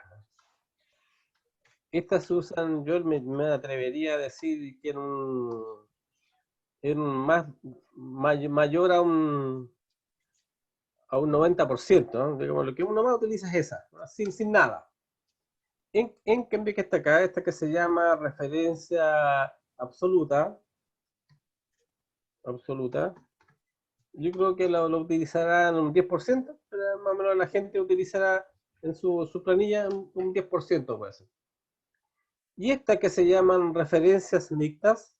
Estas se usan, yo me atrevería a decir que en mayor a un 90%, ¿no? Digamos, lo que uno más utiliza es esa, ¿no? sin nada. En cambio que está acá, esta que se llama referencia absoluta, yo creo que lo utilizará en un 10%, pero más o menos la gente utilizará en su planilla un 10% puede ser. Y esta que se llaman referencias mixtas,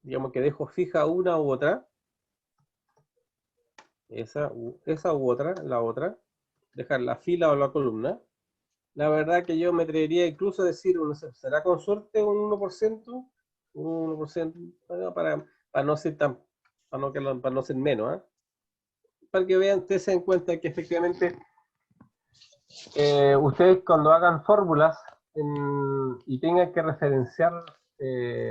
digamos que dejo fija una u otra, esa u otra, la otra, dejar la fila o la columna. La verdad que yo me atrevería incluso a decir, será con suerte un 1%, para no ser para no ser menos, ¿eh? Para que vean, ustedes se den cuenta que efectivamente ustedes cuando hagan fórmulas y tengan que referenciar,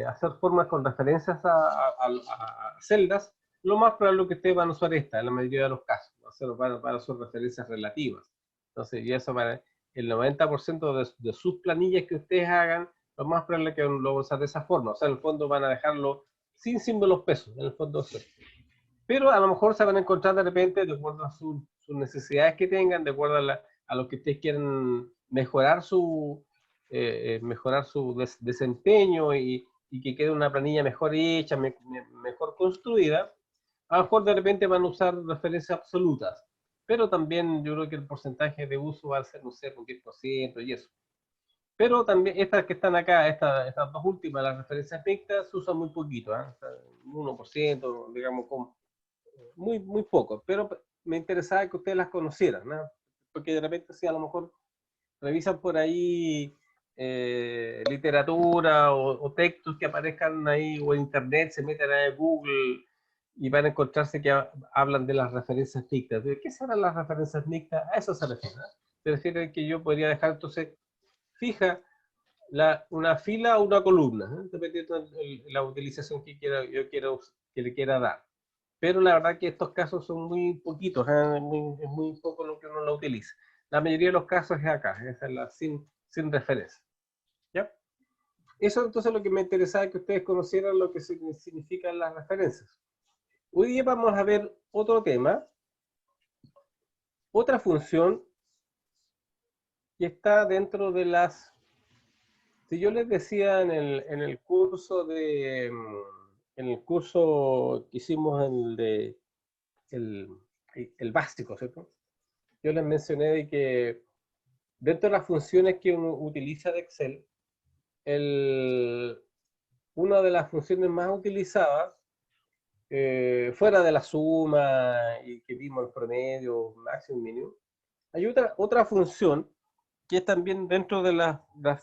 hacer fórmulas con referencias a celdas, lo más probable es que ustedes van a usar esta en la mayoría de los casos, para sus referencias relativas. Entonces, y eso para el 90% de sus planillas que ustedes hagan, lo más probable es que lo van a usar de esa forma. O sea, en el fondo van a dejarlo sin símbolos pesos, en el fondo sí. Pero a lo mejor se van a encontrar de repente, de acuerdo a sus necesidades que tengan, de acuerdo a lo que ustedes quieren mejorar su desempeño y que quede una planilla mejor hecha, mejor construida. A lo mejor de repente van a usar referencias absolutas, pero también yo creo que el porcentaje de uso va a ser, no sé, un 10% y eso. Pero también estas que están acá, estas dos últimas, las referencias mixtas, se usan muy poquito, ¿eh? 1%, digamos, muy poco, pero me interesaba que ustedes las conocieran, ¿no? Porque de repente si a lo mejor revisan por ahí literatura o textos que aparezcan ahí o en internet, se meten a Google y van a encontrarse que hablan de las referencias mixtas. ¿De qué serán las referencias mixtas? A eso se refiere. Se refiere que yo podría dejar entonces fija una fila o una columna, dependiendo de la utilización que le quiera dar. Pero la verdad que estos casos son muy poquitos, es muy poco lo que uno lo utiliza. La mayoría de los casos es acá, esa es la sin referencia. ¿Ya? Eso entonces lo que me interesaba es que ustedes conocieran lo que significan las referencias. Hoy día vamos a ver otro tema, otra función que está dentro de las Si yo les decía en el curso en el curso que hicimos el, el básico, ¿cierto? Yo les mencioné de que dentro de las funciones que uno utiliza de Excel, una de las funciones más utilizadas, fuera de la suma y que vimos el promedio, máximo, mínimo, hay otra función que es también dentro de las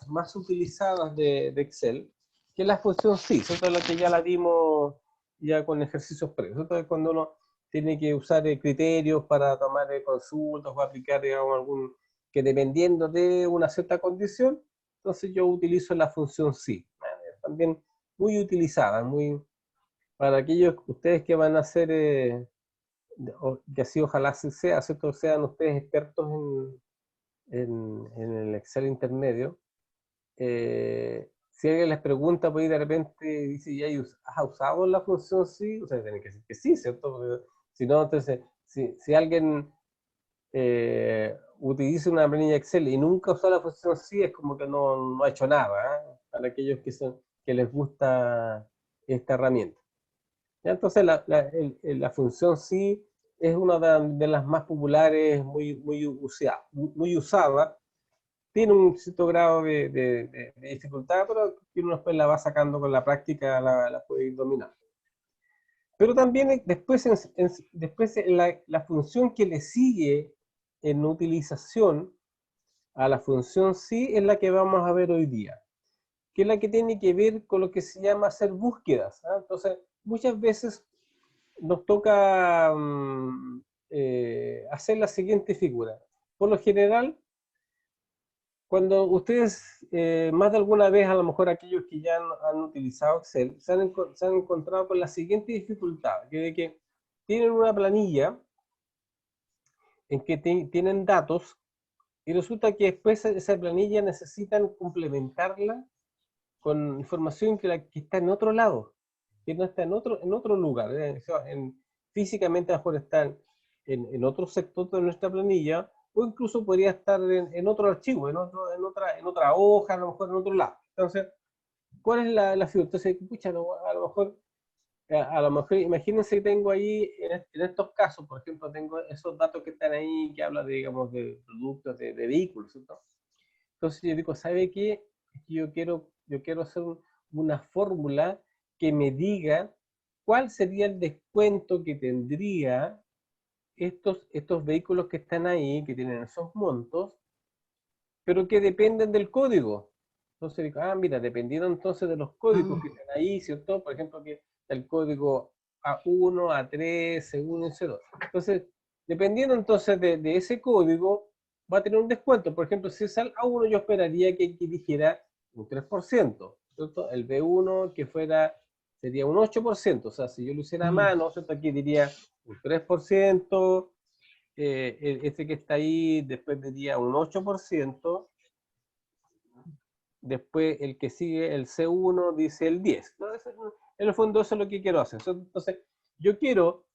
más utilizadas de Excel, que es la función sí, ¿cierto? La que ya la vimos ya con ejercicios previos. Entonces, cuando uno tiene que usar criterios para tomar consultas o aplicar, digamos, algún, que dependiendo de una cierta condición, entonces yo utilizo la función sí. También muy utilizada, muy, para aquellos ustedes que van a hacer, que así ojalá sea, ¿cierto? Sean ustedes expertos en el Excel intermedio. Si alguien les pregunta, pues de repente dice, ¿ya has usado la función sí? O sea, tienen que decir que sí, ¿cierto? Porque si no, entonces, si alguien utiliza una planilla Excel y nunca usó la función sí, es como que no ha hecho nada, ¿eh? Para aquellos que les gusta esta herramienta. ¿Ya? Entonces, la función sí es una de las más populares, muy usada. Tiene un cierto grado de dificultad, pero que uno después la va sacando con la práctica, la puede ir dominando. Pero también después la función que le sigue en utilización a la función sí es la que vamos a ver hoy día, que es la que tiene que ver con lo que se llama hacer búsquedas, ¿ah? Entonces, muchas veces nos toca hacer la siguiente figura. Por lo general, cuando ustedes, más de alguna vez, a lo mejor aquellos que ya han utilizado Excel, se han encontrado con la siguiente dificultad, que de que tienen una planilla en que tienen datos y resulta que después esa planilla necesitan complementarla con información que está en otro lado, que no está en otro lugar. Físicamente a lo mejor está en otro sector de nuestra planilla, o incluso podría estar en otro archivo, en otra hoja, a lo mejor en otro lado. Entonces, ¿cuál es la figura? Entonces, pucha, a lo mejor, imagínense que tengo ahí, en estos casos, por ejemplo, tengo esos datos que están ahí, que hablan, digamos, de productos, de vehículos, ¿cierto? Entonces yo digo, ¿sabe qué? Yo quiero hacer una fórmula que me diga cuál sería el descuento que tendría estos vehículos que están ahí, que tienen esos montos, pero que dependen del código. Entonces digo, mira, dependiendo entonces de los códigos que están ahí, ¿cierto? Por ejemplo, que el código A1, A3, C1 y C2. Entonces, dependiendo entonces de ese código, va a tener un descuento. Por ejemplo, si es al A1, yo esperaría que dijera un 3%, ¿cierto? El B1 sería un 8%. O sea, si yo lo hiciera a mano, ¿cierto? Aquí diría un 3%, este que está ahí después diría un 8%, después el que sigue, el C1, dice el 10%. ¿No? En el fondo eso es lo que quiero hacer. Entonces, yo quiero,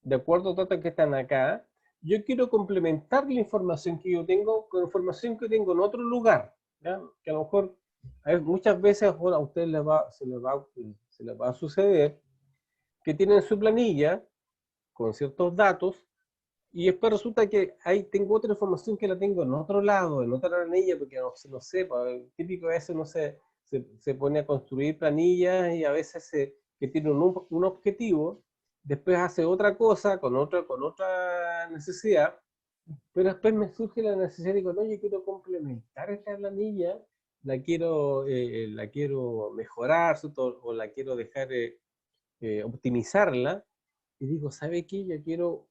de acuerdo a datos que están acá, yo quiero complementar la información que yo tengo con información que tengo en otro lugar, ¿ya? Que a lo mejor muchas veces a ustedes se les va a suceder que tienen su planilla con ciertos datos y después resulta que ahí tengo otra información que la tengo en otro lado, en otra planilla, porque no sé, el típico a veces no sé, se pone a construir planillas y a veces que tiene un objetivo, después hace otra cosa con otra necesidad, pero después me surge la necesidad y digo, no, yo quiero complementar esta planilla, la quiero mejorar, ¿cierto? O la quiero dejar optimizarla, y digo, ¿sabe qué? Yo quiero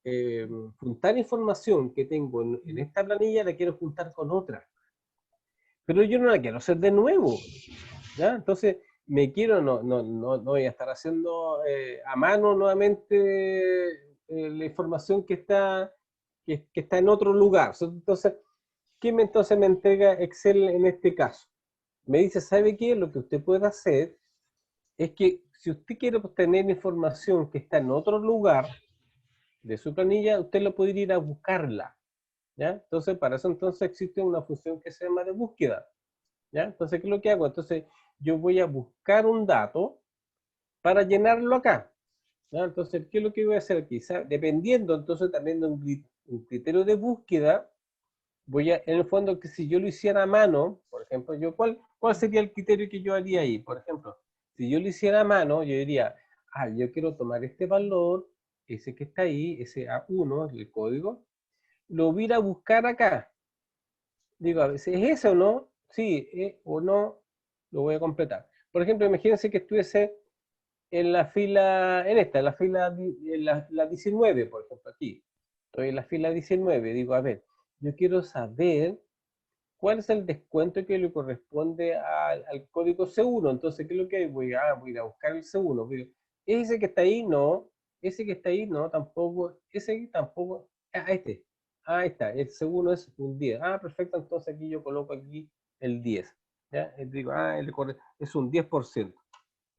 juntar información que tengo en esta planilla, la quiero juntar con otra. Pero yo no la quiero hacer de nuevo, ¿ya? Entonces, no voy a estar haciendo a mano nuevamente la información que está en otro lugar. Entonces, entonces me entrega Excel en este caso? Me dice, ¿sabe qué? Lo que usted puede hacer es que si usted quiere obtener información que está en otro lugar de su planilla, usted lo puede ir a buscarla, ¿ya? Entonces, para eso entonces existe una función que se llama de búsqueda. ¿Ya? Entonces, ¿qué es lo que hago? Entonces, yo voy a buscar un dato para llenarlo acá. ¿Ya? Entonces, ¿qué es lo que voy a hacer aquí? Dependiendo entonces también de un criterio de búsqueda, voy a, en el fondo, que si yo lo hiciera a mano, por ejemplo, ¿cuál sería el criterio que yo haría ahí? Por ejemplo, si yo lo hiciera a mano, yo diría, yo quiero tomar este valor, ese que está ahí, ese A1, el código, lo voy a ir a buscar acá. Digo, a ver, si es ese o no, sí, o no, lo voy a completar. Por ejemplo, imagínense que estuviese en la fila, en la fila, la 19, por ejemplo, aquí. Estoy en la fila 19, digo, a ver, yo quiero saber cuál es el descuento que le corresponde al código C1. Entonces, ¿qué es lo que hay? Voy a buscar el C1. Ese que está ahí, no. Ese que está ahí, no, tampoco. Ese tampoco. Este. Ahí está. El C1 es un 10. Perfecto. Entonces aquí yo coloco aquí el 10. ¿Ya? Digo, es un 10%.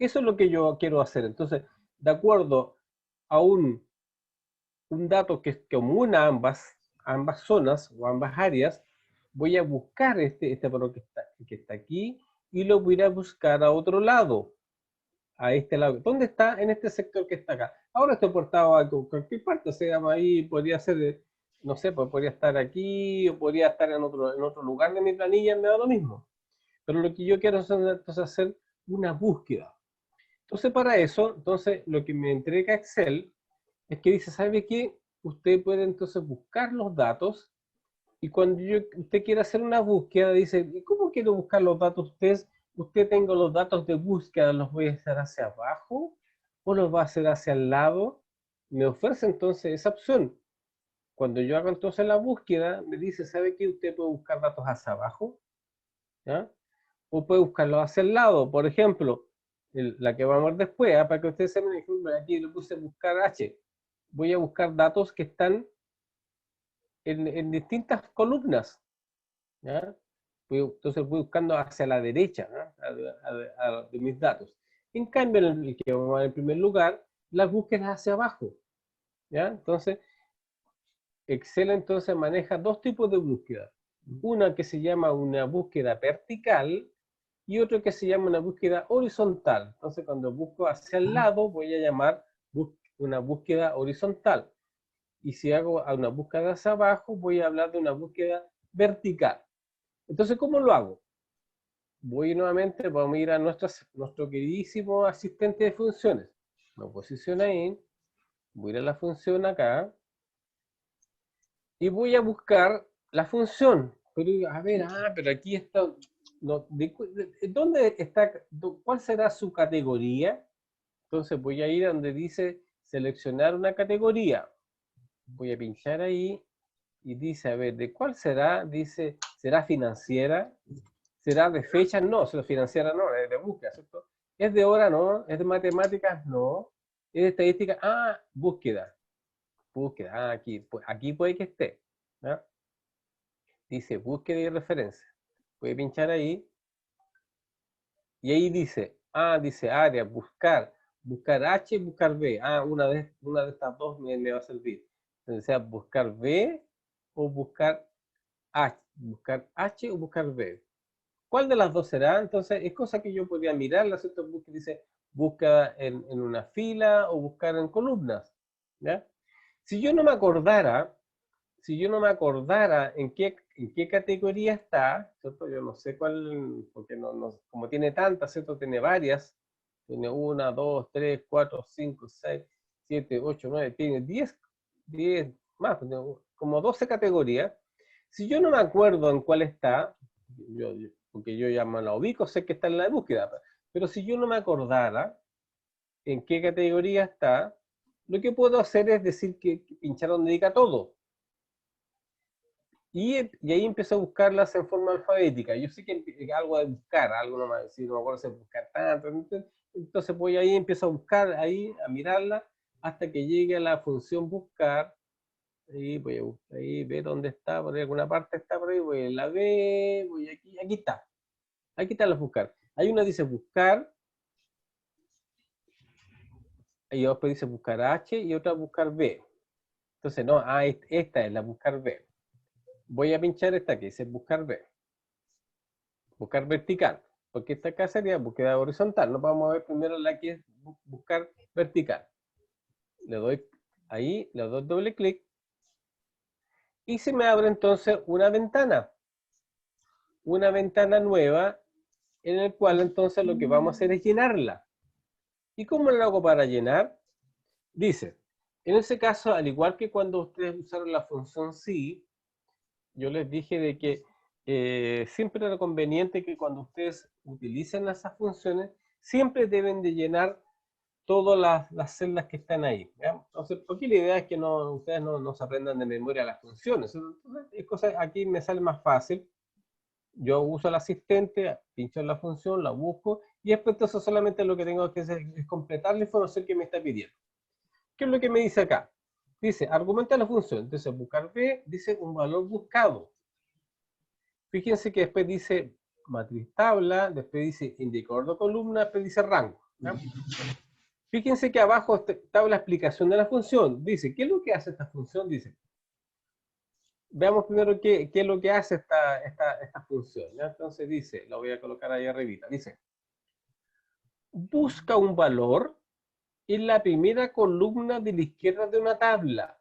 Eso es lo que yo quiero hacer. Entonces, de acuerdo a un dato que es común a ambas zonas o ambas áreas, voy a buscar este valor que está aquí y lo voy a buscar a otro lado, a este lado. ¿Dónde está? En este sector que está acá. Ahora estoy portado a cualquier parte, o sea, ahí podría ser, no sé, pues podría estar aquí o podría estar en otro lugar de mi planilla, me da lo mismo. Pero lo que yo quiero es entonces hacer una búsqueda. Entonces, para eso, entonces, lo que me entrega Excel es que dice, ¿sabe qué? Usted puede entonces buscar los datos y cuando usted quiere hacer una búsqueda, dice, ¿y cómo quiero buscar los datos usted? ¿Usted tengo los datos de búsqueda, los voy a hacer hacia abajo o los va a hacer hacia el lado? Me ofrece entonces esa opción. Cuando yo hago entonces la búsqueda, me dice, ¿sabe qué? Usted puede buscar datos hacia abajo, ¿ya? O puede buscarlos hacia el lado. Por ejemplo, la que vamos a ver después, para que ustedes sepan, aquí le puse buscar H. Voy a buscar datos que están en distintas columnas, ¿ya? Entonces voy buscando hacia la derecha, ¿no? De mis datos. En cambio, en el que vamos a ver en primer lugar, las búsquedas hacia abajo, ¿ya? Entonces, Excel entonces maneja dos tipos de búsqueda. Una que se llama una búsqueda vertical y otro que se llama una búsqueda horizontal. Entonces, cuando busco hacia el lado, voy a llamar una búsqueda horizontal. Y si hago una búsqueda hacia abajo, voy a hablar de una búsqueda vertical. Entonces, ¿cómo lo hago? Voy nuevamente, vamos a ir a nuestro queridísimo asistente de funciones. Lo posiciono ahí, voy a ir a la función acá, y voy a buscar la función. Pero, a ver, pero aquí está, no, ¿dónde está, cuál será su categoría? Entonces voy a ir a donde dice seleccionar una categoría. Voy a pinchar ahí y dice, a ver, ¿de cuál será? Dice, ¿será financiera? ¿Será de fecha? No, si financiera no, es de búsqueda, ¿cierto? ¿Es de hora? No. ¿Es de matemáticas? No. ¿Es de estadística? Búsqueda. Búsqueda, aquí puede que esté. ¿Ya? Dice búsqueda y referencia. Voy a pinchar ahí y ahí dice área, buscar H, buscar B. Una de estas dos me va a servir. Entonces, sea buscar B o buscar H o buscar B. ¿Cuál de las dos será? Entonces, es cosa que yo podría mirarla, ¿cierto? Dice busca en una fila o buscar en columnas. ¿Ya? Si yo no me acordara, en qué categoría está, ¿cierto? Yo no sé cuál, porque como tiene tantas, ¿cierto? Tiene varias, tiene 1, 2, 3, 4, 5, 6, 7, 8, 9, tiene 10 más, como 12 categorías. Si yo no me acuerdo en cuál está, porque yo ya me la ubico, sé que está en la búsqueda, pero si yo no me acordara en qué categoría está, lo que puedo hacer es decir que pinchar donde diga todo. Y ahí empiezo a buscarlas en forma alfabética. Yo sé que algo de buscar, algo no me, si no me acuerdo si buscar tanto. Entonces voy ahí, empiezo a buscar, ahí, a mirarla, hasta que llegue a la función buscar. Ahí voy a buscar, ahí, ver dónde está, por ahí alguna parte está por ahí, voy a la B, voy aquí está. Aquí está la buscar. Hay una dice buscar, y después dice buscar H y otra buscar B. Entonces, no, esta es la buscar B. Voy a pinchar esta que dice buscar B. buscar vertical, porque esta acá sería búsqueda horizontal. Nos vamos a ver primero la que es buscar vertical. Le doy ahí, le doy doble clic y se me abre entonces una ventana nueva en el cual entonces lo que vamos a hacer es llenarla. ¿Y cómo lo hago para llenar? Dice, en ese caso, al igual que cuando ustedes usaron la función sí, yo les dije de que siempre era conveniente que cuando ustedes utilicen esas funciones, siempre deben de llenar todas las celdas que están ahí. ¿Ya? Entonces, aquí la idea es que ustedes no se aprendan de memoria las funciones. Entonces, aquí me sale más fácil. Yo uso el asistente, pincho en la función, la busco, y después entonces solamente lo que tengo que hacer es completar la información que me está pidiendo. ¿Qué es lo que me dice acá? Dice, argumenta la función. Entonces, buscar B, dice un valor buscado. Fíjense que después dice matriz tabla, después dice indicador de columna, después dice rango. ¿Ya? Fíjense que abajo está la explicación de la función. Dice, ¿qué es lo que hace esta función? Dice, veamos primero qué es lo que hace esta función. ¿Ya? Entonces dice, lo voy a colocar ahí arribita. Dice, busca un valor en la primera columna de la izquierda de una tabla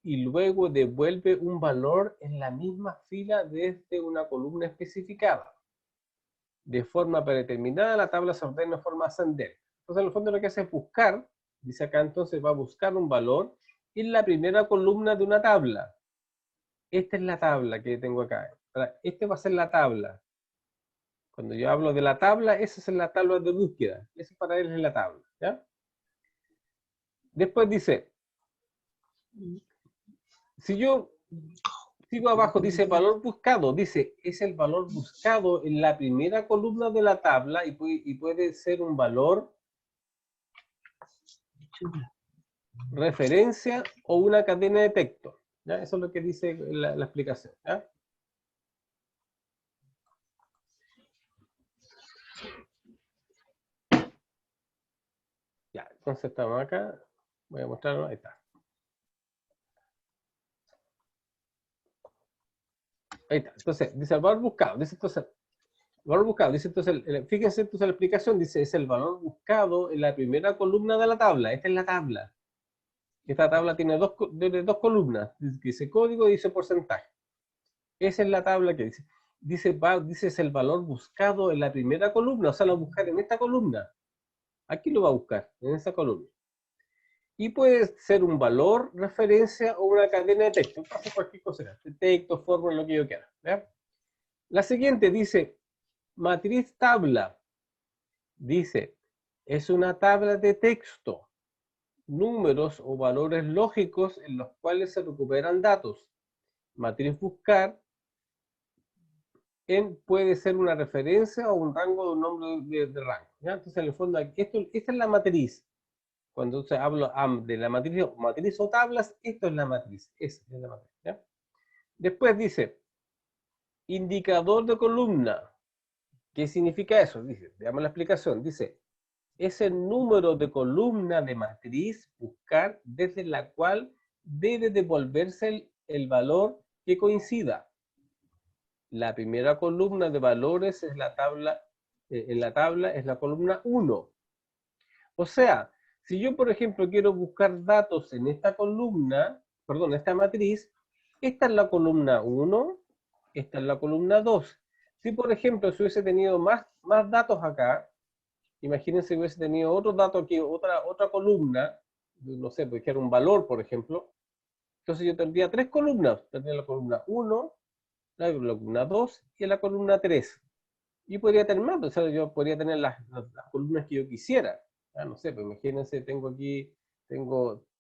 y luego devuelve un valor en la misma fila desde una columna especificada. De forma predeterminada, la tabla se ordena de forma ascendente. Entonces, en el fondo lo que hace es buscar, dice acá entonces, va a buscar un valor en la primera columna de una tabla. Esta es la tabla que tengo acá. Esta va a ser la tabla. Cuando yo hablo de la tabla, esa es la tabla de búsqueda. Esa para él es la tabla. ¿Ya? Después dice, si yo sigo abajo, dice valor buscado, dice, es el valor buscado en la primera columna de la tabla y puede ser un valor referencia o una cadena de texto. ¿Ya? Eso es lo que dice la explicación. ¿Ya? Ya, entonces estamos acá. Voy a mostrarlo. Ahí está. Ahí está. Entonces, dice el valor buscado. Dice entonces, valor buscado. Dice entonces, fíjense entonces la explicación. Dice, es el valor buscado en la primera columna de la tabla. Esta es la tabla. Esta tabla tiene dos columnas. Dice código y dice porcentaje. Esa es la tabla que dice. Dice es el valor buscado en la primera columna. O sea, lo va a buscar en esta columna. Aquí lo va a buscar, en esa columna. Y puede ser un valor, referencia o una cadena de texto. Pasa cualquier cosa. Texto, fórmula, lo que yo quiera. ¿Ya? La siguiente dice, matriz tabla. Dice, es una tabla de texto, números o valores lógicos en los cuales se recuperan datos. Matriz buscar puede ser una referencia o un rango de un nombre de rango. ¿Ya? Entonces, en el fondo, esta es la matriz. Cuando se habla de la matriz o tablas, esto es la matriz. Esa es la matriz. ¿Ya? Después dice, indicador de columna. ¿Qué significa eso? Dice, veamos la explicación. Dice, es el número de columna de matriz buscar desde la cual debe devolverse el valor que coincida. La primera columna de valores es la tabla, en la tabla es la columna 1. O sea, si yo, por ejemplo, quiero buscar datos en esta columna, perdón, esta matriz, esta es la columna 1, esta es la columna 2. Si, por ejemplo, si hubiese tenido más datos acá, imagínense que hubiese tenido otro dato aquí, otra columna, no sé, porque era un valor, por ejemplo, entonces yo tendría tres columnas. Tendría la columna 1, la columna 2 y la columna 3. Y podría tener más, o sea, yo podría tener las columnas que yo quisiera. No sé, pues imagínense, tengo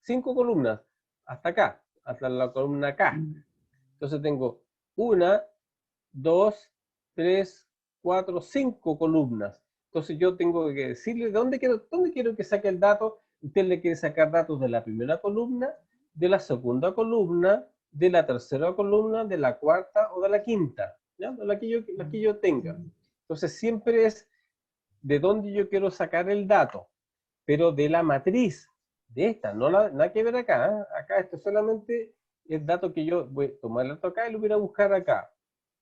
5 columnas, hasta acá, hasta la columna K. Entonces tengo 1, 2, 3, 4, 5 columnas. Entonces yo tengo que decirle dónde quiero que saque el dato. Usted le quiere sacar datos de la primera columna, de la segunda columna, de la tercera columna, de la cuarta o de la quinta, ¿ya? De la que yo tenga. Entonces siempre es de dónde yo quiero sacar el dato, pero de la matriz, de esta, no nada que ver acá. ¿Eh? Acá esto solamente el dato que yo voy a tomar el dato acá y lo voy a buscar acá.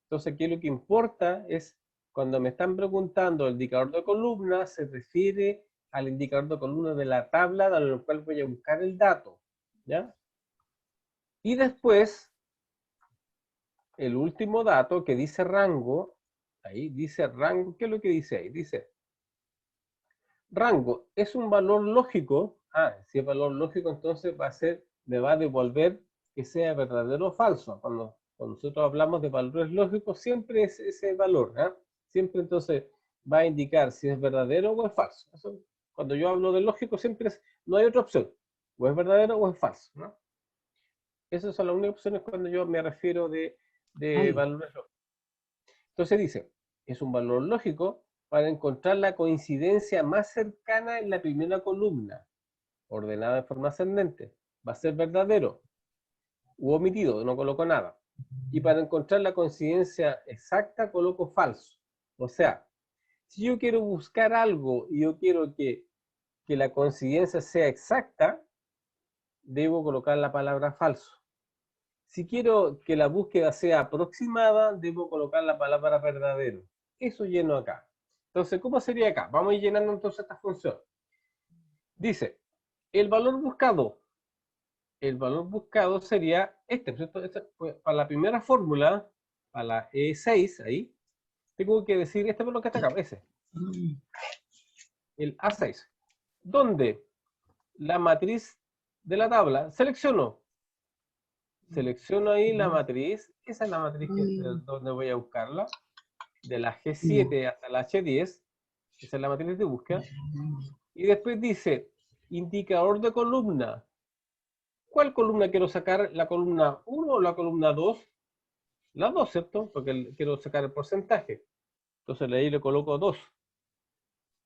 Entonces aquí lo que importa es Cuando me están preguntando el indicador de columna, se refiere al indicador de columna de la tabla en la cual voy a buscar el dato, ¿ya? Y después, el último dato que dice rango, ahí dice rango, ¿qué es lo que dice ahí? Dice, rango es un valor lógico. Si es valor lógico, entonces me va a devolver que sea verdadero o falso. Cuando nosotros hablamos de valores lógicos, siempre es ese valor, ¿eh? Siempre entonces va a indicar si es verdadero o es falso. Eso, cuando yo hablo de lógico, siempre no hay otra opción. O es verdadero o es falso, ¿no? Esas son las únicas opciones cuando yo me refiero de valores lógicos. Entonces dice, es un valor lógico para encontrar la coincidencia más cercana en la primera columna, ordenada de forma ascendente. Va a ser verdadero u omitido, no coloco nada. Y para encontrar la coincidencia exacta, coloco falso. O sea, si yo quiero buscar algo y yo quiero que la coincidencia sea exacta, debo colocar la palabra falso. Si quiero que la búsqueda sea aproximada, debo colocar la palabra verdadero. Eso lleno acá. Entonces, ¿cómo sería acá? Vamos a ir llenando entonces esta función. Dice, el valor buscado. El valor buscado sería este. Pues, para la primera fórmula, para la E6, ahí, tengo que decir este valor que está acá, ese. El A6. Donde la matriz de la tabla, selecciono ahí la matriz, esa es la matriz donde voy a buscarla, de la G7 hasta la H10, esa es la matriz de búsqueda, y después dice, indicador de columna. ¿Cuál columna quiero sacar? ¿La columna 1 o la columna 2? La 2, ¿cierto? Porque quiero sacar el porcentaje. Entonces ahí le coloco 2.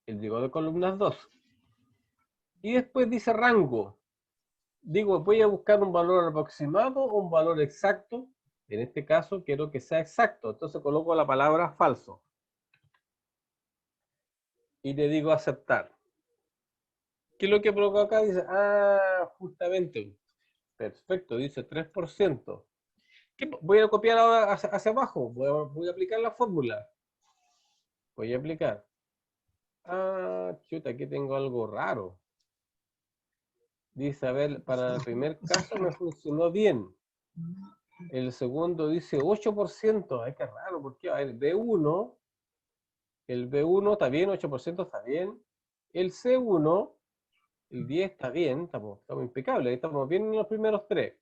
El indicador de columna es 2. Y después dice rango. Digo, voy a buscar un valor aproximado o un valor exacto. En este caso quiero que sea exacto. Entonces coloco la palabra falso. Y le digo aceptar. ¿Qué es lo que coloco acá? Dice, justamente. Perfecto, dice 3%. Voy a copiar ahora hacia abajo. Voy a aplicar la fórmula. Voy a aplicar. Chuta, aquí tengo algo raro. Dice, a ver, para el primer caso me funcionó bien. El segundo dice 8%. Ay, qué raro, ¿por qué? A ver, B1, el B1 está bien, 8% está bien. El C1, el 10 está bien, estamos impecables, estamos bien en los primeros tres.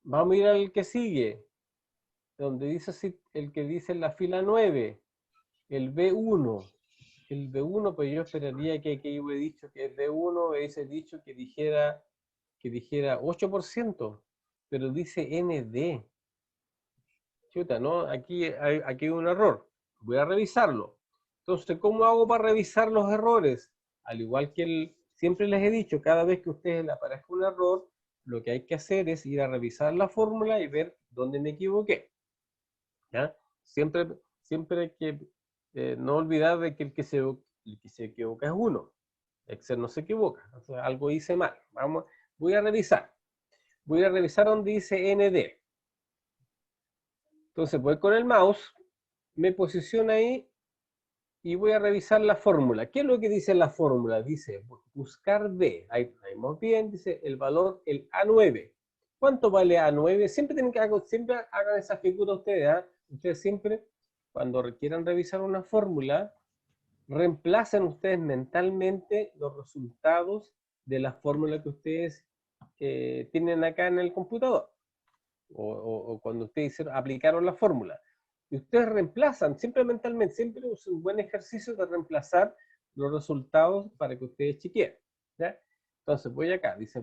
Vamos a ir al que sigue, donde dice el que dice en la fila 9, el B1. El B1, pues yo esperaría que hubiera dicho que el B1 hubiese dicho que dijera 8%, pero dice ND. Chuta, ¿no? Aquí hay un error. Voy a revisarlo. Entonces, ¿cómo hago para revisar los errores? Al igual que siempre les he dicho, cada vez que a ustedes les aparezca un error, lo que hay que hacer es ir a revisar la fórmula y ver dónde me equivoqué. ¿Ya? Siempre hay que no olvidar de que el que se equivoca es uno. Excel no se equivoca. O sea, algo hice mal. Voy a revisar. Voy a revisar donde dice ND. Entonces voy con el mouse, me posiciono ahí y voy a revisar la fórmula. ¿Qué es lo que dice la fórmula? Dice buscar D. Ahí vemos bien, dice el valor, el A9. ¿Cuánto vale A9? Siempre hagan esa figura ustedes. ¿eh? Ustedes siempre, cuando quieran revisar una fórmula, reemplacen ustedes mentalmente los resultados de la fórmula que ustedes tienen acá en el computador. O cuando ustedes aplicaron la fórmula. Y ustedes reemplazan, siempre mentalmente, siempre es un buen ejercicio de reemplazar los resultados para que ustedes chequeen. ¿Ya? Entonces voy acá, dice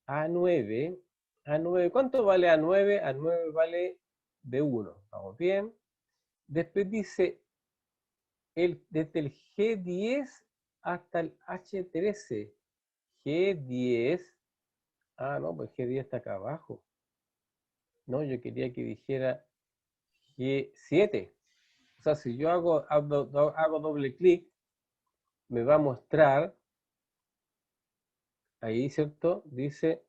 A9, ¿cuánto vale A9? A9 vale B1, vamos bien. Después dice, desde el G10 hasta el H13. G10, no, pues G10 está acá abajo. No, yo quería que dijera G7. O sea, si yo hago doble clic, me va a mostrar, ahí, ¿cierto? Dice,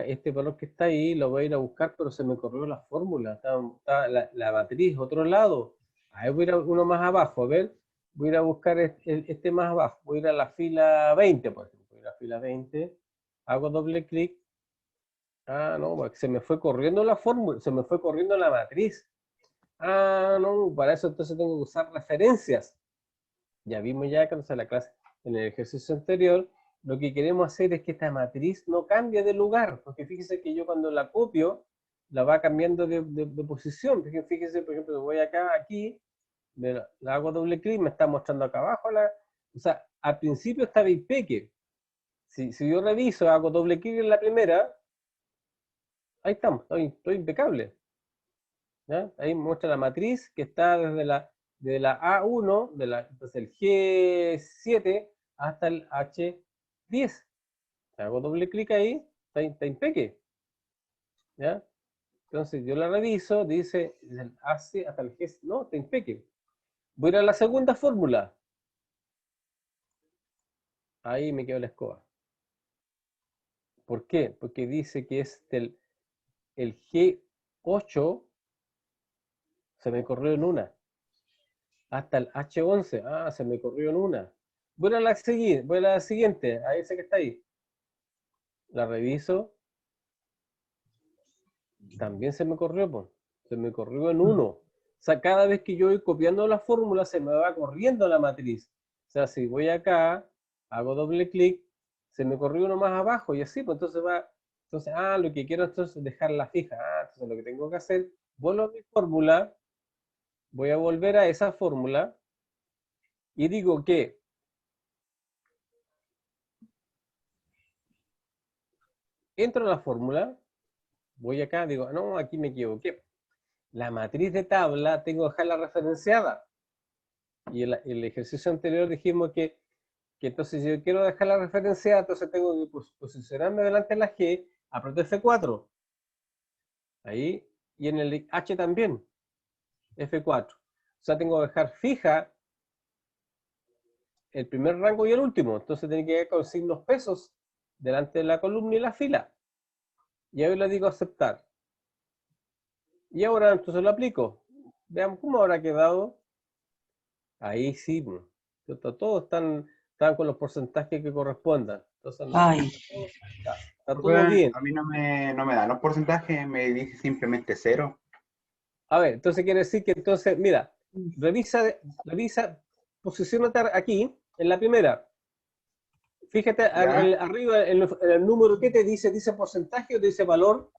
este valor que está ahí lo voy a ir a buscar, pero se me corrió la fórmula, está la matriz, otro lado. Ahí voy a ir a uno más abajo, a ver. Voy a ir a buscar este más abajo. Voy a ir a la fila 20, por ejemplo. Voy a ir a la fila 20. Hago doble clic. Ah, no, porque se me fue corriendo la fórmula, se me fue corriendo la matriz. Ah, no, para eso entonces tengo que usar referencias. Ya vimos ya que en la clase, en el ejercicio anterior, lo que queremos hacer es que esta matriz no cambie de lugar, porque fíjese que yo cuando la copio, la va cambiando de posición. Fíjese, por ejemplo, voy acá, aquí, la hago doble clic, me está mostrando acá abajo, o sea, al principio estaba impeque. Si yo reviso, hago doble clic en la primera, ahí estamos, estoy impecable. ¿Ya? Ahí muestra la matriz que está de la A1, entonces el G7 hasta el H10. Hago doble clic ahí, está impeque. ¿Ya? Entonces yo la reviso, dice desde el AC hasta el G, no, está impeque. Voy a ir a la segunda fórmula. Ahí me quedo la escoba. ¿Por qué? Porque dice que es el G8 se me corrió en una. Hasta el H11, se me corrió en una. Voy a la siguiente, a esa que está ahí. La reviso, también se me corrió, pues. Se me corrió en uno. O sea, cada vez que yo voy copiando la fórmula, se me va corriendo la matriz. O sea, si voy acá, hago doble clic, se me corrió uno más abajo y así, pues entonces va. Entonces, lo que quiero entonces es dejarla fija. Entonces lo que tengo que hacer, vuelvo a mi fórmula, voy a volver a esa fórmula y digo que entro a la fórmula, voy acá, digo, no, aquí me equivoqué. La matriz de tabla tengo que dejarla referenciada. Y el ejercicio anterior dijimos que entonces si yo quiero dejarla referenciada, entonces tengo que posicionarme delante de la G, aprieto F4. Ahí. Y en el H también. F4. O sea, tengo que dejar fija el primer rango y el último. Entonces tengo que ir con signos pesos delante de la columna y la fila. Y ahí le digo aceptar. Y ahora entonces lo aplico. Veamos cómo habrá quedado. Ahí sí, todos están con los porcentajes que correspondan. Entonces, Ay, está todo Profe, bien. a mí no me da los porcentajes, me dice simplemente cero. A ver, entonces quiere decir que entonces, mira, revisa, posiciónate aquí, en la primera. Fíjate ¿Ya? arriba en el número que te dice, ¿dice porcentaje o dice valor?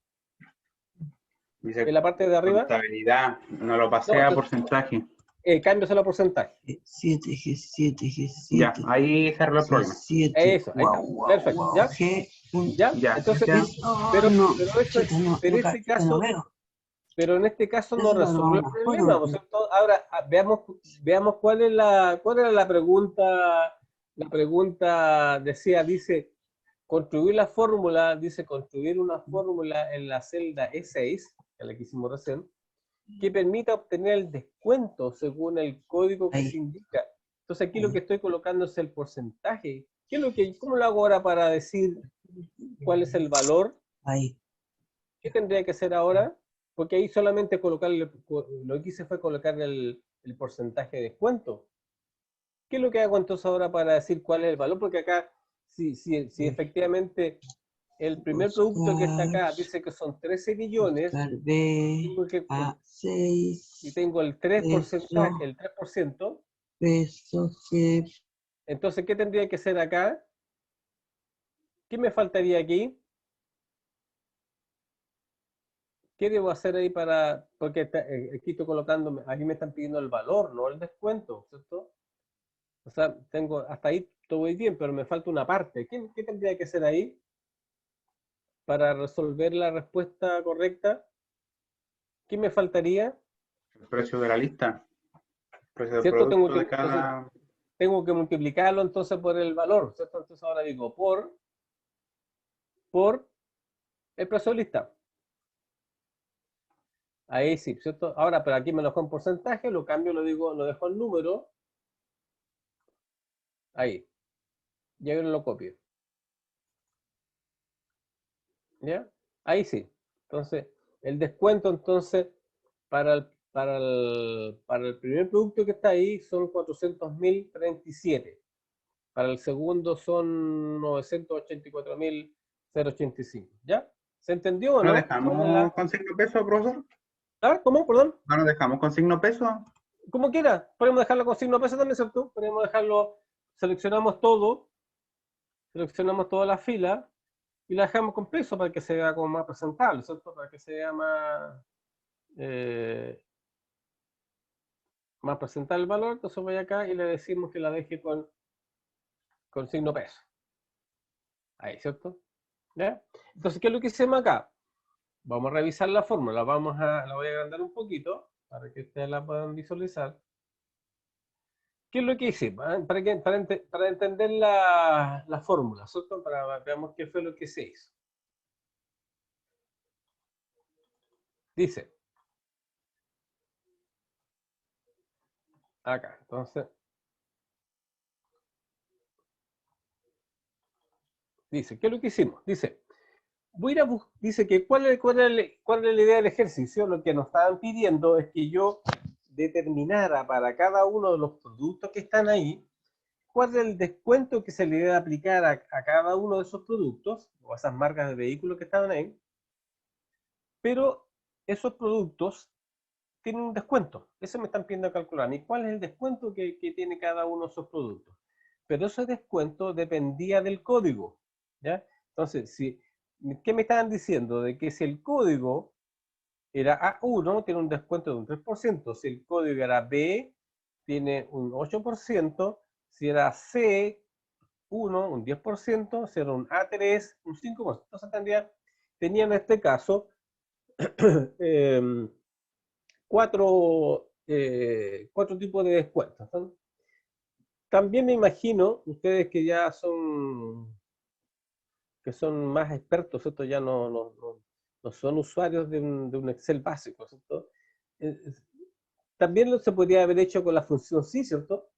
En Dice la parte de arriba. contabilidad, no lo pasé No, a entonces, porcentaje. cámbiaselo a porcentaje. G7, G7, Ya, G7, ahí se arregló el problema. G7, Eso, ahí está. wow, wow, Perfecto, wow, ¿ya? G, ¿Ya? Ya, Entonces, ya. oh, pero, no, pero, eso, chuta, no, pero ese no caso, veo. pero en este caso no Eso no resuelve lo el me problema, ¿no es acuerdo. cierto? Ahora veamos cuál era la pregunta. La pregunta dice, construir la fórmula, dice construir una fórmula en la celda E6, que la que hicimos recién, que permita obtener el descuento según el código que se Ahí, indica. Entonces aquí lo que ahí, estoy colocando es el porcentaje. ¿Cómo lo hago ahora para decir cuál es el valor? ahí. ¿Qué tendría que hacer ahora? Porque ahí solamente lo que hice fue colocar el porcentaje de descuento. ¿Qué es lo que hago entonces ahora para decir cuál es el valor? Porque acá, si efectivamente el primer producto que está acá dice que son 13 millones, Buscar B, tengo que, y A6, tengo el 3%, peso, el 3%, peso, G, entonces, ¿qué tendría que hacer acá? ¿Qué me faltaría aquí? ¿Qué debo hacer ahí porque aquí estoy colocando, aquí me están pidiendo el valor, no el descuento, ¿cierto? O sea, hasta ahí todo muy bien, pero me falta una parte. ¿Qué tendría que hacer ahí para resolver la respuesta correcta? ¿Qué me faltaría? El precio de la lista, el precio del ¿Cierto? producto de Entonces, cada. tengo que multiplicarlo entonces por el valor, ¿cierto? Entonces ahora digo por el precio de lista. Ahí sí, ¿cierto? Ahora, pero aquí me lo dejo en porcentaje, lo cambio, lo dejo en número. Ahí. Y ahí lo copio. ¿Ya? Ahí sí. Entonces, el descuento entonces para el primer producto que está ahí son 400.037. Para el segundo son 984.085. ¿Ya? ¿Se entendió o ¿No no? dejamos con signo peso, profesor? Ah, ¿cómo? Perdón. ¿No nos dejamos con signo peso? Como quiera. Podemos dejarlo con signo de peso también, ¿cierto? Podemos dejarlo, seleccionamos todo, seleccionamos toda la fila y la dejamos con peso para que se vea como más presentable, ¿cierto? Para que se vea más presentable el valor. Entonces voy acá y le decimos que la deje con signo peso. Ahí, ¿cierto? ¿Ya? Entonces, ¿qué es lo que hicimos acá? Vamos a revisar la fórmula. La voy a agrandar un poquito para que ustedes la puedan visualizar. ¿Qué es lo que hicimos? Para entender la fórmula, ¿cierto? Para veamos qué fue lo que se hizo. Dice, acá, entonces, dice, ¿qué es lo que hicimos? Dice, dice que ¿cuál es la idea del ejercicio? Lo que nos estaban pidiendo es que yo determinara para cada uno de los productos que están ahí cuál es el descuento que se le debe aplicar a cada uno de esos productos o a esas marcas de vehículos que estaban ahí, pero esos productos tienen un descuento. Eso me están pidiendo calcular. ¿Y cuál es el descuento que tiene cada uno de esos productos? Pero ese descuento dependía del código, ¿ya? Entonces, ¿qué me estaban diciendo? De que si el código era A1, tiene un descuento de un 3%. Si el código era B, tiene un 8%. Si era C1, un 10%. Si era un A3, un 5%. Entonces tenía en este caso cuatro tipos de descuentos, ¿no? También me imagino, ustedes que son más expertos, ¿cierto? Ya no son usuarios de un Excel básico, ¿cierto? Eh, También se podría haber hecho con la función sí, ¿cierto?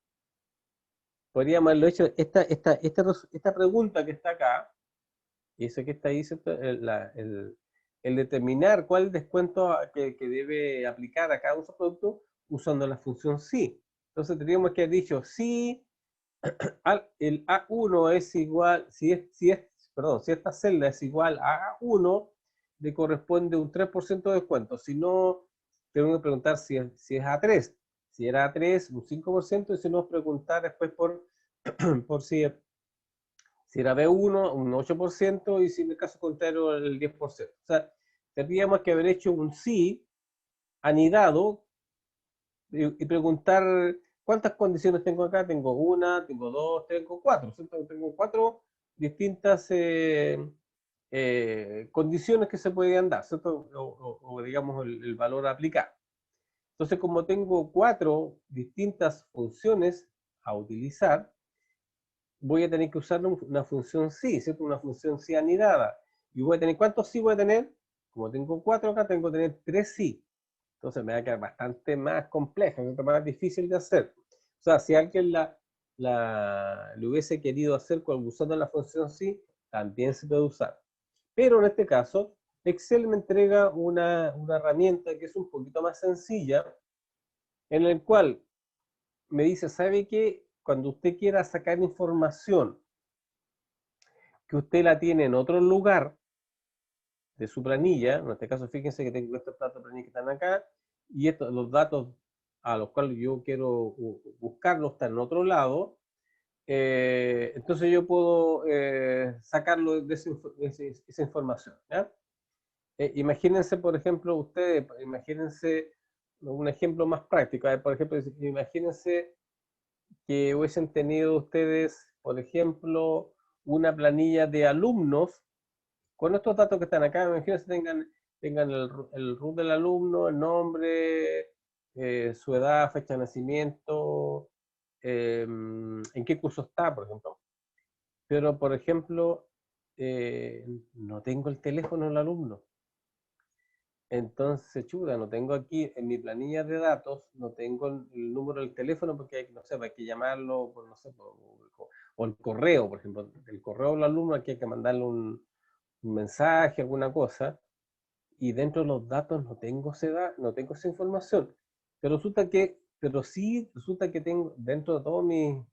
Podríamos haberlo hecho, esta pregunta que está acá, y eso que está ahí, ¿cierto? El determinar cuál es el descuento que debe aplicar a cada uno de esos productos usando la función sí. Entonces tendríamos que haber dicho si el A1 es igual, si esta celda es igual a A1, le corresponde un 3% de descuento. Si no, tengo que preguntar si es A3. Si era A3, un 5%, y si no, preguntar después por si era B1, un 8%, y si en el caso contrario, el 10%. O sea, tendríamos que haber hecho un sí anidado y preguntar cuántas condiciones tengo acá. Tengo una, tengo dos, tengo cuatro. ¿Cierto? Tengo cuatro distintas condiciones que se podían dar, ¿cierto? O digamos el valor a aplicar. Entonces, como tengo cuatro distintas funciones a utilizar, voy a tener que usar una función sí, ¿cierto? Una función sí anidada. Y voy a tener, ¿cuántos sí voy a tener? Como tengo cuatro acá, tengo que tener tres sí. Entonces me va a quedar bastante más compleja, más difícil de hacer. O sea, si alguien lo hubiese querido hacer usando la función sí, también se puede usar. Pero en este caso, Excel me entrega una herramienta que es un poquito más sencilla, en el cual me dice, ¿sabe qué? Cuando usted quiera sacar información que usted la tiene en otro lugar de su planilla, en este caso fíjense que tengo estos datos de planilla que están acá, y los datos a los cuales yo quiero buscarlos están en otro lado, entonces yo puedo sacarlo de esa información, ¿ya? Imagínense, por ejemplo, ustedes, imagínense un ejemplo más práctico. Por ejemplo, imagínense que hubiesen tenido ustedes, por ejemplo, una planilla de alumnos con estos datos que están acá. Imagínense tengan el root del alumno, el nombre, su edad, fecha de nacimiento, en qué curso está, por ejemplo. Pero, por ejemplo, no tengo el teléfono del alumno. Entonces, chuda, no tengo aquí en mi planilla de datos, no tengo el número del teléfono porque hay, no sé, hay que llamarlo, no sé, o el correo, por ejemplo, el correo del alumno aquí hay que mandarle un mensaje, alguna cosa, y dentro de los datos no tengo esa información. resulta que tengo dentro de todo mi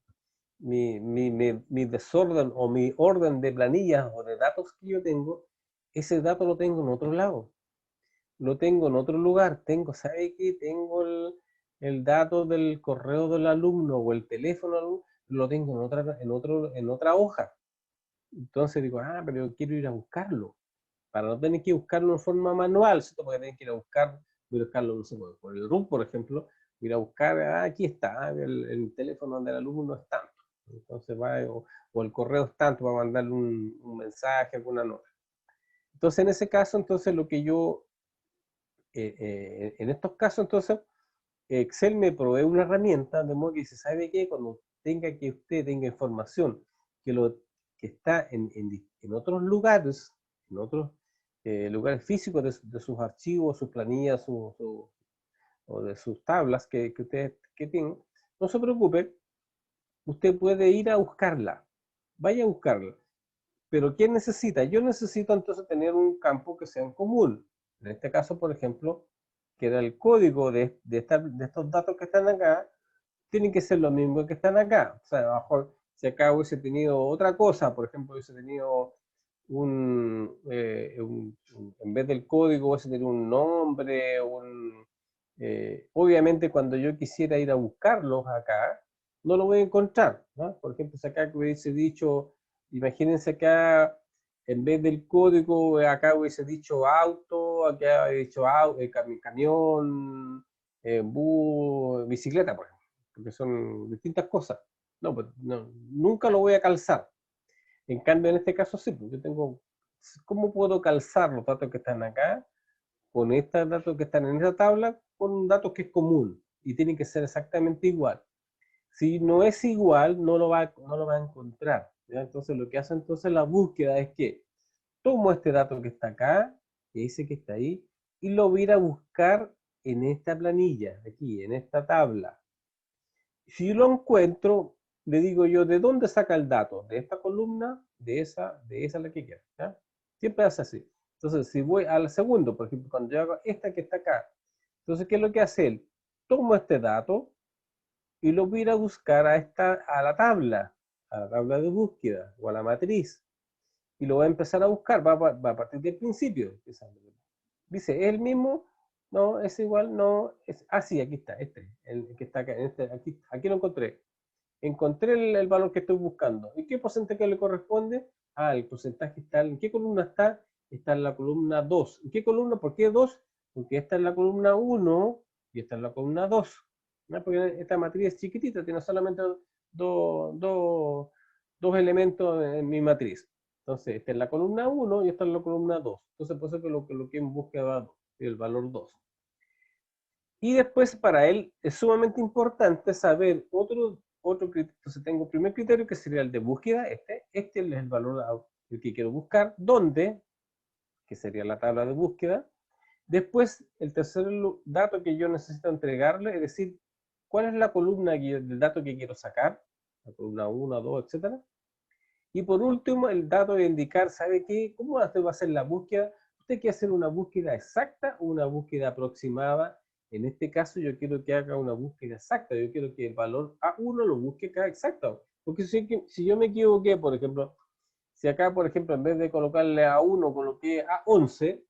desorden o mi orden de planillas o de datos que yo tengo, ese dato lo tengo en otro lado, lo tengo en otro lugar, ¿sabe qué? Tengo el dato del correo del alumno o el teléfono del alumno, lo tengo en otra hoja. Entonces digo, pero yo quiero ir a buscarlo, para no tener que buscarlo en forma manual, ¿cierto? Porque tengo que ir a buscarlo, no sé, por el RUM, por ejemplo, ir a buscar, aquí está, el teléfono del alumno es tanto. Entonces va, o el correo es tanto, va a mandarle un mensaje, alguna nota. Entonces, en ese caso, entonces lo que yo, en estos casos, entonces, Excel me provee una herramienta, de modo que se sabe que cuando usted tenga información que está en otros lugares, en otros lugares físicos de sus archivos, sus planillas, o de sus tablas que usted tiene, no se preocupe, usted puede ir a buscarla, vaya a buscarla. Pero ¿qué necesita? Yo necesito entonces tener un campo que sea en común. En este caso, por ejemplo, que era el código de estos datos que están acá, tienen que ser los mismos que están acá. O sea, a lo mejor si acá hubiese tenido otra cosa, por ejemplo, hubiese tenido en vez del código hubiese tenido un nombre, obviamente cuando yo quisiera ir a buscarlos acá, no lo voy a encontrar, ¿no? Por ejemplo, si acá hubiese dicho, imagínense acá, en vez del código, acá hubiese dicho auto, acá hubiese dicho camión, bus, bicicleta, por ejemplo, porque son distintas cosas. No, pues no, nunca lo voy a calzar. En cambio, en este caso sí, pues yo tengo, ¿cómo puedo calzar los datos que están acá con estos datos que están en esa tabla con un dato que es común y tiene que ser exactamente igual? Si no es igual, no lo va a encontrar, ¿ya? Entonces lo que hace entonces la búsqueda es que tomo este dato que está acá, que dice que está ahí, y lo voy a ir a buscar en esta planilla, aquí, en esta tabla. Si lo encuentro, le digo yo, ¿de dónde saca el dato? ¿De esta columna? De esa la que quiera, ¿ya? Siempre hace así. Entonces, si voy al segundo, por ejemplo, cuando yo hago esta que está acá, entonces, ¿qué es lo que hace él? Tomo este dato y lo voy a ir a buscar a la tabla de búsqueda o a la matriz, y lo va a empezar a buscar, va a partir del principio. Dice, ¿es el mismo? No, es igual, no, sí, aquí está, el que está acá, aquí lo encontré. Encontré el valor que estoy buscando. ¿Y qué porcentaje le corresponde? El porcentaje está, ¿en qué columna está? Está en la columna 2. ¿En qué columna? ¿Por qué 2? Porque esta es la columna 1 y esta es la columna 2. ¿No? Porque esta matriz es chiquitita, tiene solamente dos elementos en mi matriz. Entonces, esta es la columna 1 y esta es la columna 2. Entonces, por eso que lo que en búsqueda el valor 2. Y después para él es sumamente importante saber otro criterio. Entonces tengo el primer criterio que sería el de búsqueda, este es el valor el que quiero buscar, ¿dónde? Que sería la tabla de búsqueda. Después, el tercer dato que yo necesito entregarle, es decir, ¿cuál es la columna del dato que quiero sacar? La columna 1, 2, etc. Y por último, el dato de indicar, ¿sabe qué? ¿Cómo va a ser la búsqueda? ¿Usted quiere hacer una búsqueda exacta o una búsqueda aproximada? En este caso, yo quiero que haga una búsqueda exacta. Yo quiero que el valor A1 lo busque cada exacto. Porque si yo me equivoqué, por ejemplo, si acá, por ejemplo, en vez de colocarle A1, coloqué A11,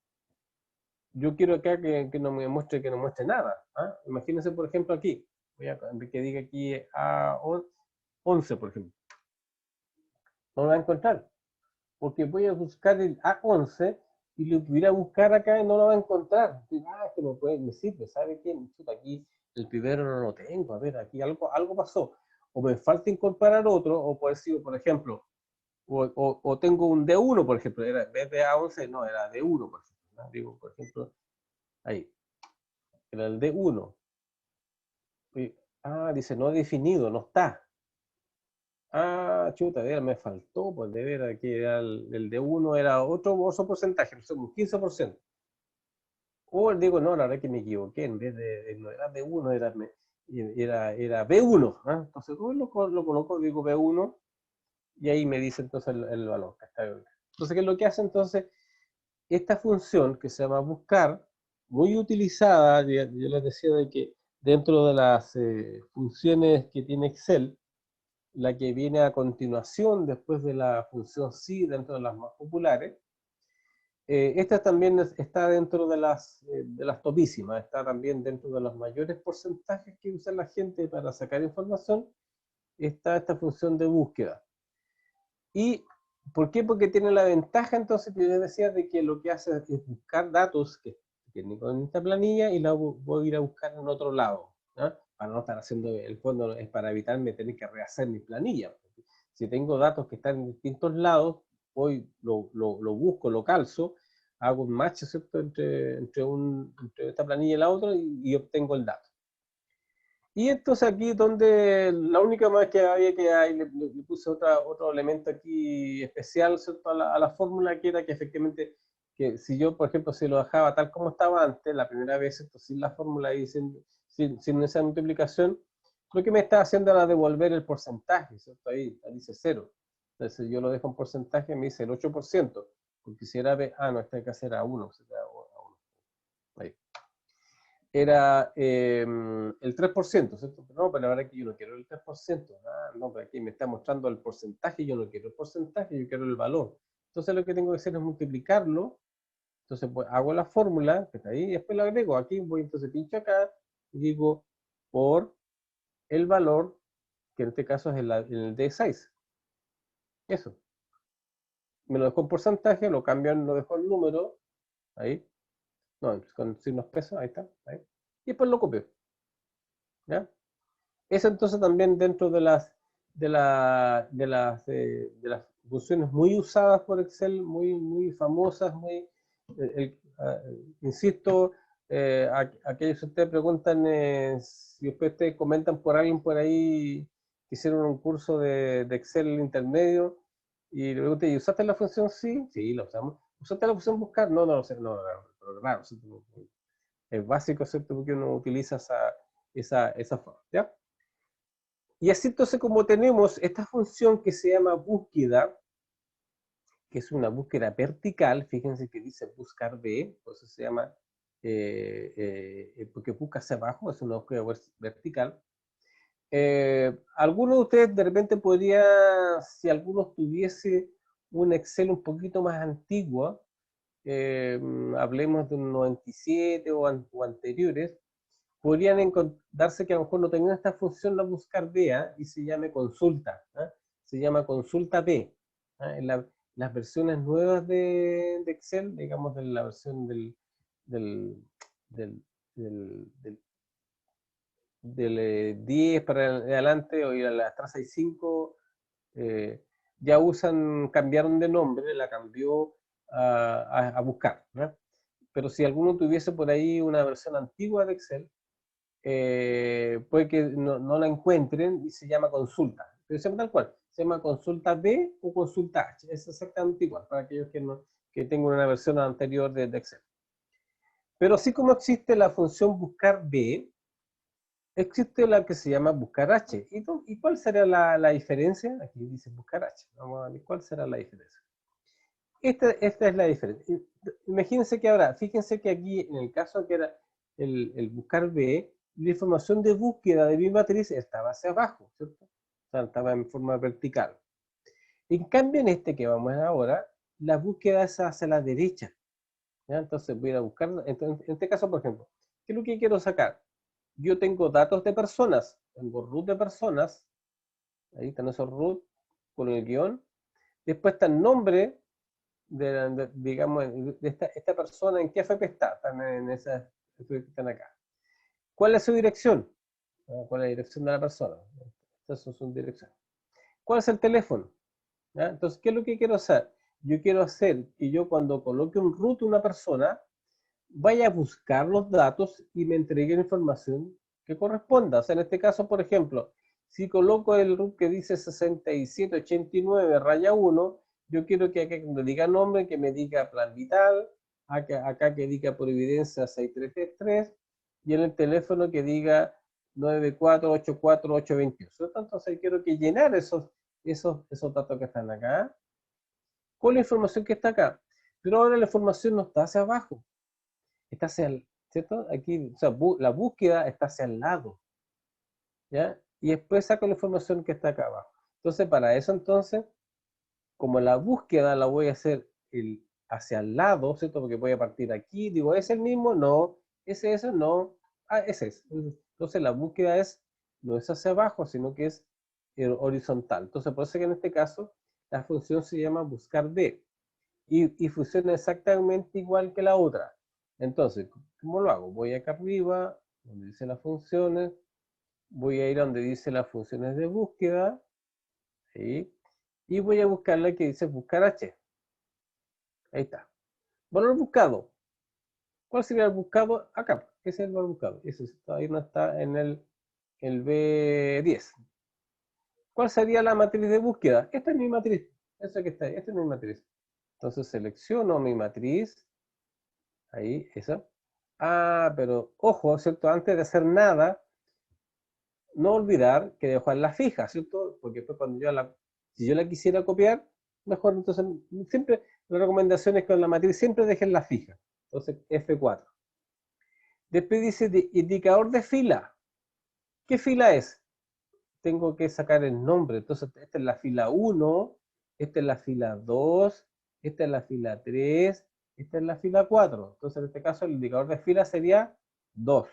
yo quiero acá que no me muestre, nada. ¿Ah? Imagínense, por ejemplo, aquí. Voy a que diga aquí A11, por ejemplo. No lo va a encontrar, porque voy a buscar el A11 y lo voy a buscar acá y no lo va a encontrar. Que me sirve, ¿sabe qué? Aquí el primero no lo tengo, a ver, aquí algo pasó. O me falta incorporar otro, o puede ser, por ejemplo, o tengo un D1, por ejemplo, en vez de A11, no, era D1, por ejemplo. ¿No? Digo, por ejemplo, ahí, era el D1. Dice, no definido, no está. Chuta, me faltó, pues de veras que era el de 1 era otro porcentaje, no sé, un 15%. O digo, no, la verdad que me equivoqué, en vez de no era B1, era B1. Entonces, lo coloco, digo B1, y ahí me dice entonces el valor. Entonces, ¿qué es lo que hace entonces? Esta función que se llama buscar, muy utilizada, yo les decía de que dentro de las funciones que tiene Excel, la que viene a continuación después de la función sí dentro de las más populares, esta también está dentro de las topísimas, está también dentro de los mayores porcentajes que usa la gente para sacar información, está esta función de búsqueda. ¿Y por qué? Porque tiene la ventaja entonces que yo decía de que lo que hace es buscar datos que tienen con esta planilla y la voy a ir a buscar en otro lado, ¿no? Para no estar haciendo, el fondo es para evitarme tener que rehacer mi planilla. Si tengo datos que están en distintos lados, voy, lo busco, lo calzo, hago un match, ¿cierto? entre esta planilla y la otra y obtengo el dato. Y entonces aquí donde la única más que había que hay, le puse otro elemento aquí especial, ¿cierto? A la fórmula, que era que efectivamente, que si yo, por ejemplo, si lo dejaba tal como estaba antes, la primera vez, ¿cierto? Sin la fórmula y sin esa multiplicación, lo que me está haciendo era devolver el porcentaje, ¿cierto? Ahí dice 0. Entonces yo lo dejo en porcentaje, me dice el 8%, porque si era B, no, esta que hacer a 1, ahí. Era el 3%, ¿cierto? No, pero la verdad es que yo no quiero el 3%. No, pero aquí me está mostrando el porcentaje, yo no quiero el porcentaje, yo quiero el valor. Entonces lo que tengo que hacer es multiplicarlo. Entonces pues, hago la fórmula, que está ahí, y después la agrego. Aquí voy, entonces pincho acá, y digo por el valor, que en este caso es el D6. Eso. Me lo dejo en porcentaje, lo cambio, lo dejo en número, ahí. No, con signos pesos, ahí está. Ahí. Y después lo copio. ¿Ya? Eso entonces también dentro de las funciones muy usadas por Excel, muy famosas, insisto, aquellos que ustedes preguntan, si ustedes comentan por alguien por ahí que hicieron un curso de Excel intermedio, y le pregunté, ¿y usaste la función sí? Sí, la usamos. ¿Usaste la función buscar? No, no lo sé, no, pero claro, es básico, ¿cierto? Porque uno utiliza esa forma, ¿ya? Y así entonces como tenemos esta función que se llama búsqueda, que es una búsqueda vertical, fíjense que dice buscar B, por eso se llama, porque busca hacia abajo, es una búsqueda vertical. Algunos de ustedes de repente podría, si alguno tuviese un Excel un poquito más antiguo, hablemos de un 97 o anteriores, podrían darse que a lo mejor no tengan esta función la buscar B, y se llame consulta, se llama consulta B. En las versiones nuevas de Excel, digamos de la versión del 10 para adelante o ir a la 365, ya cambiaron de nombre, la cambió a buscar, ¿no? Pero si alguno tuviese por ahí una versión antigua de Excel, puede que no la encuentren y se llama consulta. Pero se llama tal cual, se llama consulta B o consulta H, es exactamente igual para aquellos que tengan una versión anterior de Excel. Pero así como existe la función buscar B, existe la que se llama buscar H. ¿Y cuál será la diferencia? Aquí dice buscar H. Vamos a ver cuál será la diferencia. Esta es la diferencia. Imagínense que ahora, fíjense que aquí en el caso que era el buscar B, la información de búsqueda de mi matriz estaba hacia abajo, ¿cierto? O sea, estaba en forma vertical. En cambio, en este que vamos a ver ahora, la búsqueda es hacia la derecha, ¿ya? Entonces voy a buscar, en este caso, por ejemplo, ¿qué es lo que quiero sacar? Yo tengo datos de personas, tengo root de personas, ahí están esos root con el guión, después está el nombre digamos, de esta persona, ¿en qué FP está? Están en esas que están acá. ¿Cuál es su dirección? ¿Cuál es la dirección de la persona? Estas son sus direcciones. ¿Cuál es el teléfono? ¿Ya? Entonces, ¿qué es lo que quiero hacer? Yo quiero hacer que yo cuando coloque un root a una persona, vaya a buscar los datos y me entregue la información que corresponda. O sea, en este caso, por ejemplo, si coloco el root que dice 6789 raya 1, yo quiero que acá cuando diga nombre, que me diga plan vital, acá que diga providencia 6333, y en el teléfono que diga 9484828. Entonces quiero que llenar esos datos que están acá con la información que está acá. Pero ahora la información no está hacia abajo, está hacia ¿cierto? Aquí, o sea, la búsqueda está hacia el lado, ¿ya? Y después saco la información que está acá abajo. Entonces, para eso, entonces, como la búsqueda la voy a hacer hacia el lado, ¿cierto? Porque voy a partir aquí, digo, ¿es el mismo? No. ¿Es eso? No. Ah, ese es. Entonces, la búsqueda no es hacia abajo, sino que es horizontal. Entonces, por eso que en este caso, la función se llama buscar de. Y funciona exactamente igual que la otra. Entonces, ¿cómo lo hago? Voy acá arriba, donde dice las funciones, voy a ir a donde dice las funciones de búsqueda, ¿sí? Y voy a buscar la que dice buscar H. Ahí está. Valor buscado. ¿Cuál sería el buscado? Acá. Ese es el valor buscado. Ese ahí no está en el B10. ¿Cuál sería la matriz de búsqueda? Esta es mi matriz. Esa que está ahí. Esta es mi matriz. Entonces selecciono mi matriz. Ahí, esa. Ah, pero ojo, ¿cierto? Antes de hacer nada, no olvidar que dejo en la fija, ¿cierto? Porque después si yo la quisiera copiar, mejor entonces, siempre, la recomendación es que en la matriz siempre dejen la fija. Entonces, F4. Después dice indicador de fila. ¿Qué fila es? Tengo que sacar el nombre. Entonces, esta es la fila 1, esta es la fila 2, esta es la fila 3, esta es la fila 4. Entonces, en este caso, el indicador de fila sería 2.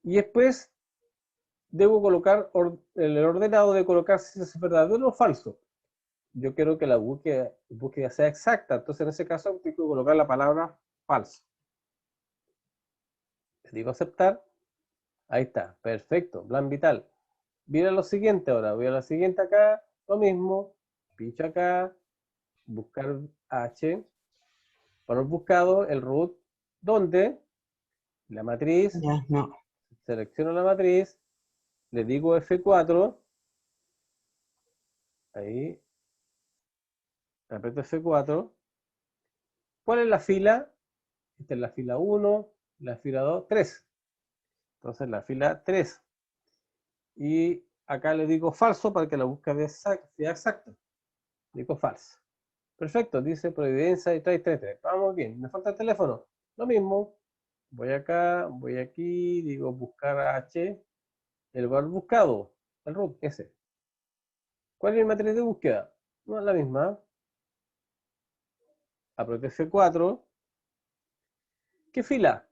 Y después debo colocar el ordenado de colocar si es verdadero o falso. Yo quiero que la búsqueda sea exacta, entonces en ese caso tengo que colocar la palabra falso. Le digo aceptar. Ahí está, perfecto, plan vital. Mira lo siguiente ahora, voy a la siguiente acá, lo mismo, pincho acá, buscar H, para el buscado, el root, ¿dónde? La matriz, Ya, no. selecciono la matriz, le digo F4, ahí, aprieto F4. ¿Cuál es la fila? Esta es la fila 1, la fila 2, 3. Entonces la fila 3. Y acá le digo falso para que la búsqueda sea exacta. Digo falso. Perfecto, dice Providencia y 333. Vamos bien, me falta el teléfono. Lo mismo. Voy acá, voy aquí, digo buscar H, el valor buscado, el root, ese. ¿Cuál es el matriz de búsqueda? No es la misma. Aprieto F4. ¿Qué fila?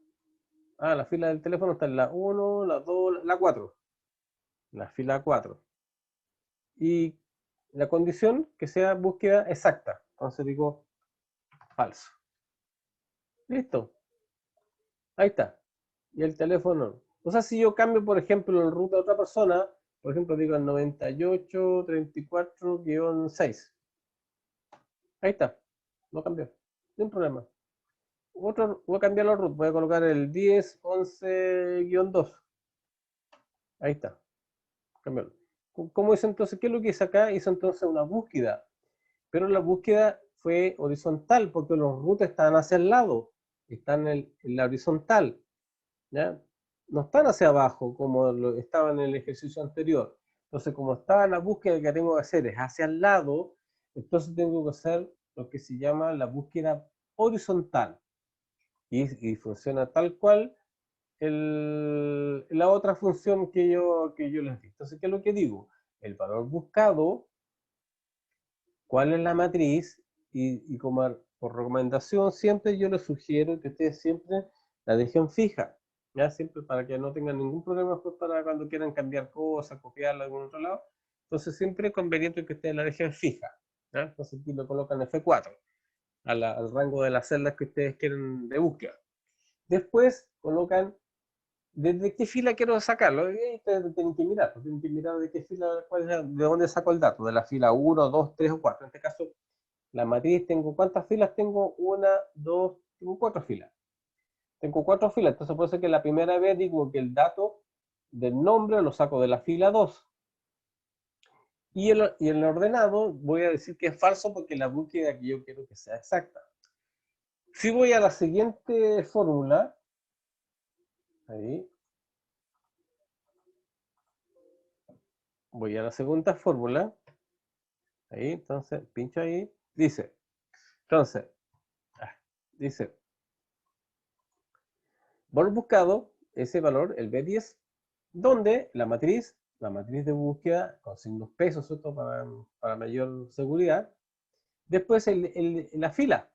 Ah, la fila del teléfono está en la 1, la 2, la 4. La fila 4. Y la condición que sea búsqueda exacta. Entonces digo falso. Listo. Ahí está. Y el teléfono. O sea, si yo cambio, por ejemplo, el root de otra persona, por ejemplo, digo el 9834-6. Ahí está. No cambió. Ningún problema. Voy a cambiar el root. Voy a colocar el 1011-2. Ahí está. Cambiarlo. ¿Cómo hizo entonces? ¿Qué es lo que hice acá? Hizo entonces una búsqueda. Pero la búsqueda fue horizontal porque los roots están hacia el lado. Están en la horizontal. ¿Ya? No están hacia abajo como estaban en el ejercicio anterior. Entonces, como estaba en la búsqueda que tengo que hacer es hacia el lado, entonces tengo que hacer lo que se llama la búsqueda horizontal. Y funciona tal cual la otra función que yo les di. Entonces, ¿qué es lo que digo? El valor buscado, cuál es la matriz, y como por recomendación siempre yo les sugiero que ustedes siempre la dejen fija, ¿ya? Siempre para que no tengan ningún problema pues, para cuando quieran cambiar cosas, copiarla de algún otro lado. Entonces siempre es conveniente que ustedes la dejen fija, ¿ya? Entonces aquí lo colocan F4, al rango de las celdas que ustedes quieren de búsqueda. Después colocan ¿desde qué fila quiero sacarlo? Tienen que mirar de qué fila, de dónde saco el dato, de la fila 1, 2, 3 o 4. En este caso, la matriz tengo, ¿cuántas filas tengo? Una, dos, tengo 4 filas. Tengo 4 filas, entonces puede ser que la primera vez digo que el dato del nombre lo saco de la fila 2. Y el ordenado voy a decir que es falso porque la búsqueda que yo quiero que sea exacta. Si voy a la siguiente fórmula, ahí, voy a la segunda fórmula, ahí, entonces pincho ahí, dice, entonces, dice, valor buscado, ese valor, el B10, donde la matriz de búsqueda con signos pesos, ¿cierto? Para mayor seguridad. Después la fila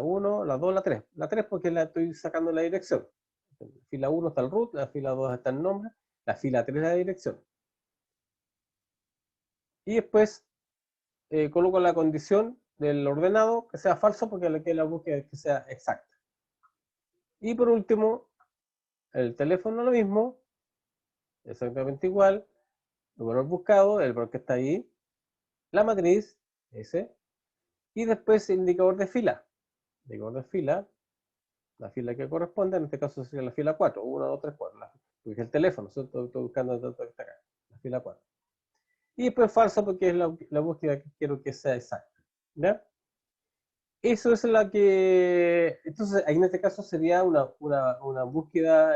1, la 2, la 3. La 3 porque la estoy sacando la dirección. La fila 1 está el root, la fila 2 está el nombre, la fila 3 la dirección. Y después coloco la condición del ordenado que sea falso porque la búsqueda es que sea exacta. Y por último, el teléfono lo mismo, exactamente igual, el valor buscado, el valor que está ahí, la matriz, ese, y después el indicador de fila. Indicador de fila, la fila que corresponde, en este caso sería la fila 4, 1, 2, 3, 4, porque es el teléfono, ¿cierto? Estoy buscando el dato que está acá, la fila 4. Y después falso porque es la búsqueda que quiero que sea exacta. ¿Ya? Eso es la que... Entonces, ahí en este caso sería una búsqueda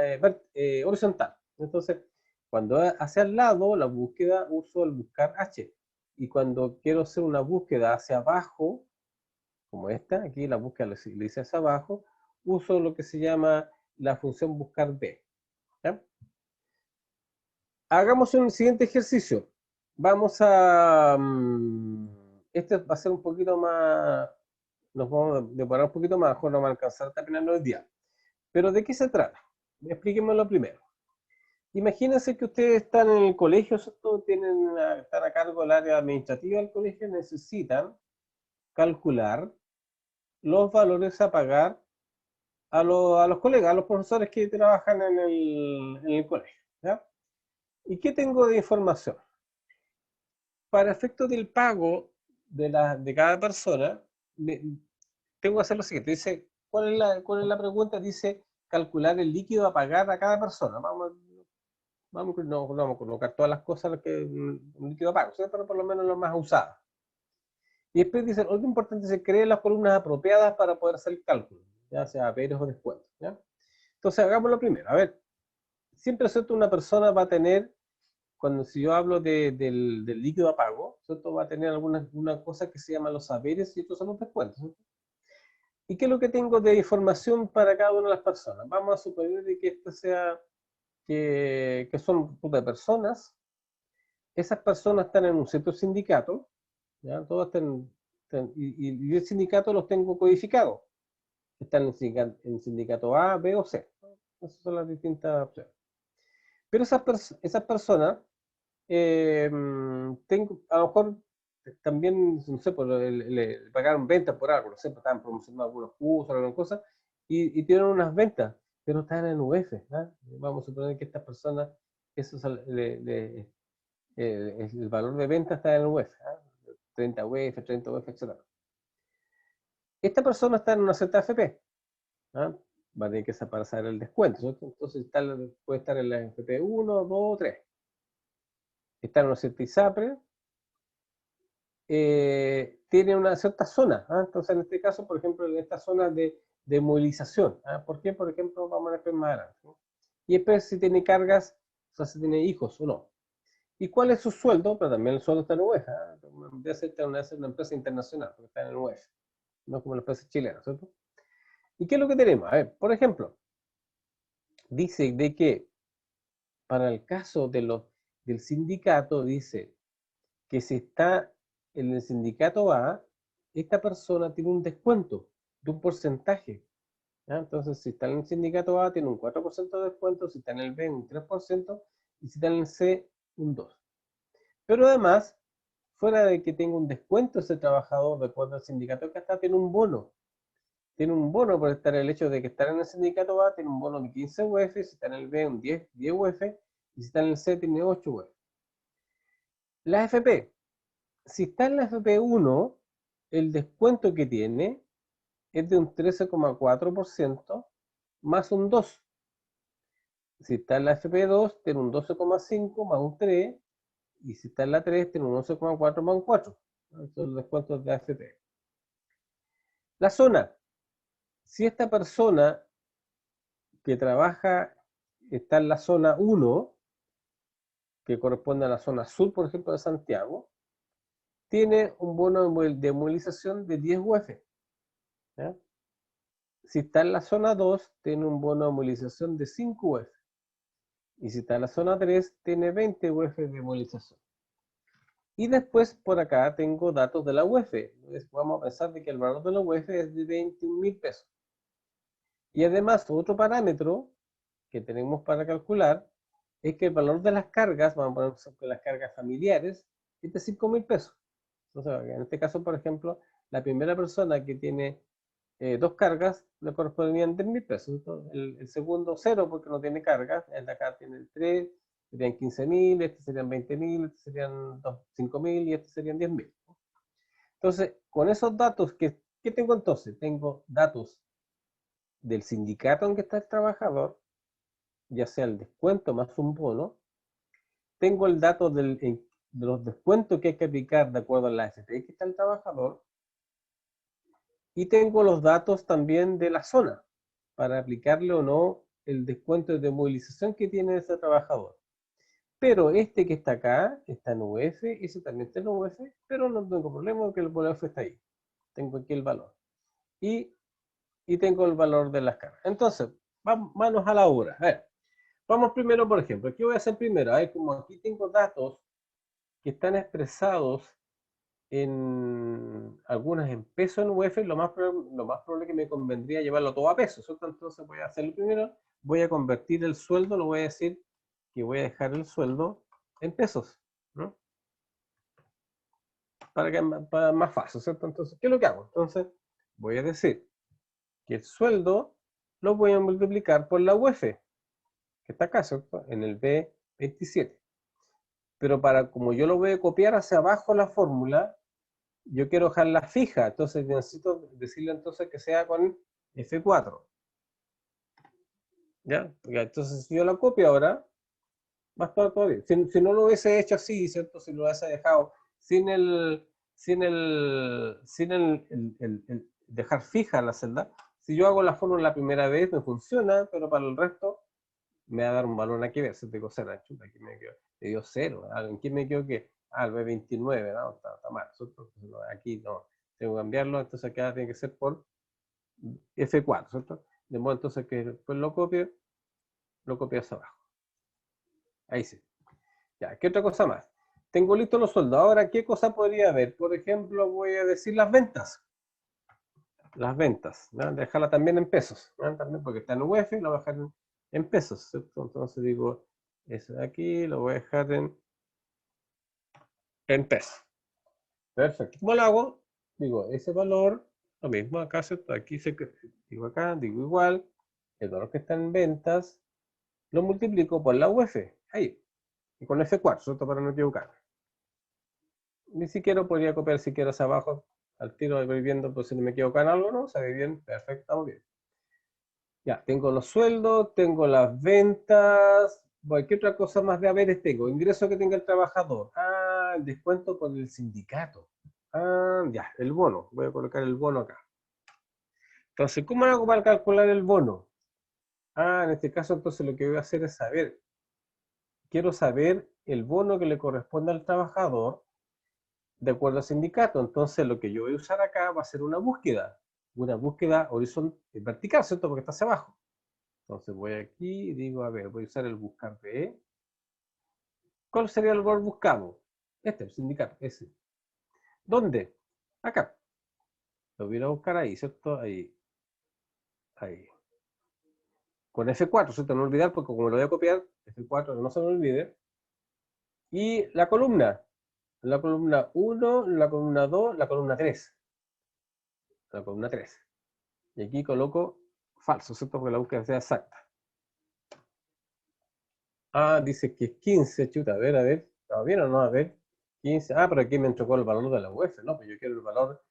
horizontal. Entonces, cuando hacia el lado, la búsqueda uso el buscar H. Y cuando quiero hacer una búsqueda hacia abajo, como esta, aquí la búsqueda le hice hacia abajo, uso lo que se llama la función buscar B. ¿Ya? Hagamos un siguiente ejercicio. Vamos a... este va a ser un poquito más... Nos vamos a demorar un poquito más, mejor no vamos a alcanzar a terminarlo hoy día. Pero ¿de qué se trata? Expliquémoslo primero. Imagínense que ustedes están en el colegio, ¿cierto? Están a cargo del área administrativa del colegio, necesitan calcular los valores a pagar a los colegas, a los profesores que trabajan en el colegio. ¿Ya? ¿Y qué tengo de información? Para efectos del pago de cada persona, tengo que hacer lo siguiente. Dice, ¿cuál es la pregunta? Dice, calcular el líquido a pagar a cada persona. No vamos a colocar todas las cosas que un líquido a pago, ¿sí? Pero por lo menos lo más usado. Y después dice, algo importante, se creen las columnas apropiadas para poder hacer el cálculo, ya sea peros o descuentos. ¿Ya? Entonces, hagámoslo primero. A ver, siempre, ¿cierto? Una persona va a tener, si yo hablo del líquido a pago, ¿cierto? Va a tener una cosa que se llama los saberes y otros son los descuentos, ¿cierto? ¿Y qué es lo que tengo de información para cada una de las personas? Vamos a suponer de que esto sea, que son un grupo de personas. Esas personas están en un cierto sindicato, ¿ya? Todos y el sindicato los tengo codificados. Están en sindicato A, B o C. Esas son las distintas opciones. Pero esas personas, a lo mejor también, no sé, pues, le pagaron ventas por algo, no sé, pues, estaban promocionando algunos cursos, algunas cosas, y tienen unas ventas, pero están en UF. ¿Ah? Vamos a suponer que estas personas, eso el valor de venta está en UF, ¿ah? 30 UF, 30 UF, etc. Esta persona está en una cierta FP, ¿ah? Va a tener que pasar el descuento, ¿cierto? Entonces puede estar en la FP 1, 2 o 3. Está en una cierta ISAPRE, tiene una cierta zona. ¿Ah? Entonces, en este caso, por ejemplo, en esta zona de movilización. ¿Ah? ¿Por qué? Por ejemplo, vamos a ver más adelante. ¿No? Y después si tiene cargas, o sea, si tiene hijos o no. ¿Y cuál es su sueldo? Pero también el sueldo está en UEF. ¿Ah? Debe ser una empresa internacional, porque está en UEF, no como la empresa chilena, ¿cierto? ¿Y qué es lo que tenemos? A ver, por ejemplo, dice de que para el caso del sindicato, dice que si está en el sindicato A, esta persona tiene un descuento de un porcentaje. ¿Ya? Entonces, si está en el sindicato A, tiene un 4% de descuento, si está en el B, un 3%, y si está en el C, un 2%. Pero además, fuera de que tenga un descuento ese trabajador de acuerdo al sindicato que está, tiene un bono. Tiene un bono por estar el hecho de que estar en el sindicato A, tiene un bono de 15 UF, si está en el B, un 10 UF, y si está en el C, tiene 8 UF. La FP, si está en la FP1, el descuento que tiene es de un 13,4% más un 2. Si está en la FP2, tiene un 12,5 más un 3. Y si está en la 3, tiene un 11,4 más un 4. Estos son los descuentos de la FP. La zona. Si esta persona que trabaja está en la zona 1, que corresponde a la zona sur, por ejemplo, de Santiago, tiene un bono de movilización de 10 UF. ¿Ya? si está en la zona 2, tiene un bono de movilización de 5 UF. Y si está en la zona 3, tiene 20 UF de movilización. Y después por acá tengo datos de la UF. Entonces, vamos a pensar de que el valor de la UF es de 21.000 pesos. Y además, otro parámetro que tenemos para calcular es que el valor de las cargas, vamos a poner que las cargas familiares, es de 5.000 pesos. Entonces, en este caso, por ejemplo, la primera persona que tiene 2 cargas le corresponderían 10.000 pesos. Entonces, el segundo 0 porque no tiene cargas, el de acá tiene 3, serían 15.000, este serían 20.000, este serían 5.000 y este serían 10.000. Entonces, con esos datos, ¿qué tengo entonces? Tengo datos del sindicato en que está el trabajador, ya sea el descuento más un bono. Tengo el dato de los descuentos que hay que aplicar de acuerdo a la AFP que está el trabajador. Y tengo los datos también de la zona, para aplicarle o no el descuento de movilización que tiene ese trabajador. Pero este que está acá, está en UF, ese también está en UF, pero no tengo problema porque el UF está ahí. Tengo aquí el valor. Y tengo el valor de las cargas. Entonces, manos a la obra. A ver, vamos primero, por ejemplo, ¿qué voy a hacer primero? A ver, como aquí tengo datos que están expresados en algunas en pesos en UF, lo más probable que me convendría llevarlo todo a pesos. Entonces voy a hacerlo primero, voy a convertir el sueldo, lo voy a decir que voy a dejar el sueldo en pesos, ¿no? Para más fácil, ¿cierto? Entonces, ¿qué es lo que hago? Entonces, voy a decir que el sueldo lo voy a multiplicar por la UF, que está acá, ¿cierto? En el B27. Pero como yo lo voy a copiar hacia abajo la fórmula, yo quiero dejarla fija, entonces necesito decirle entonces que sea con F4. ¿Ya? Entonces si yo la copio ahora, va a estar todo bien. Si no lo hubiese hecho así, ¿cierto? Si lo hubiese dejado sin dejar fija la celda, si yo hago la fórmula la primera vez me funciona, pero para el resto me va a dar un valor aquí, ver si tengo 0, chuta, aquí me dio 0, ¿en qué me equivoqué? El B29, ¿no? Está mal, ¿cierto? Aquí no, tengo que cambiarlo, entonces acá tiene que ser por F4, ¿cierto? De modo entonces que después lo copio hacia abajo. Ahí sí. Ya, ¿qué otra cosa más? Tengo listos los sueldos. Ahora, ¿qué cosa podría haber? Por ejemplo, voy a decir las ventas. Las ventas, ¿no? Dejarla también en pesos, ¿no? También porque está en UF, lo voy a dejar en pesos, ¿cierto? Entonces digo, eso de aquí lo voy a dejar en pesos. Perfecto. ¿Cómo lo hago? Digo, ese valor, lo mismo acá, ¿cierto? Aquí digo acá, digo igual, el valor que está en ventas, lo multiplico por la UF, ahí, y con F4, ¿cierto? Para no equivocarme. Ni siquiera podría copiar siquiera hacia abajo, al tiro voy viendo pues si no me equivoco en algo, ¿no? Se ve bien, perfecto, estamos bien. Ya, tengo los sueldos, tengo las ventas. Bueno, ¿qué otra cosa más de haberes tengo? Ingreso que tenga el trabajador. Ah, el descuento con el sindicato. Ah, ya, el bono. Voy a colocar el bono acá. Entonces, ¿cómo hago para calcular el bono? Ah, en este caso, entonces lo que voy a hacer es saber. Quiero saber el bono que le corresponde al trabajador de acuerdo al sindicato. Entonces, lo que yo voy a usar acá va a ser una búsqueda horizontal, vertical, ¿cierto? Porque está hacia abajo. Entonces voy aquí y digo, a ver, voy a usar el buscar de. ¿Cuál sería el valor buscado? El sindicato, ese. ¿Dónde? Acá. Lo voy a buscar ahí, ¿cierto? Ahí. Ahí. Con F4, ¿cierto? No olvidar, porque como lo voy a copiar, F4, no se me olvide. Y la columna 1, la columna 2, la columna 3. La columna 3. Y aquí coloco falso, ¿cierto? Porque la búsqueda sea exacta. Ah, dice que es 15, chuta, a ver, ¿está bien o no? A ver, 15, pero aquí me entregó el valor de la UF, ¿no? Pues yo quiero el valor,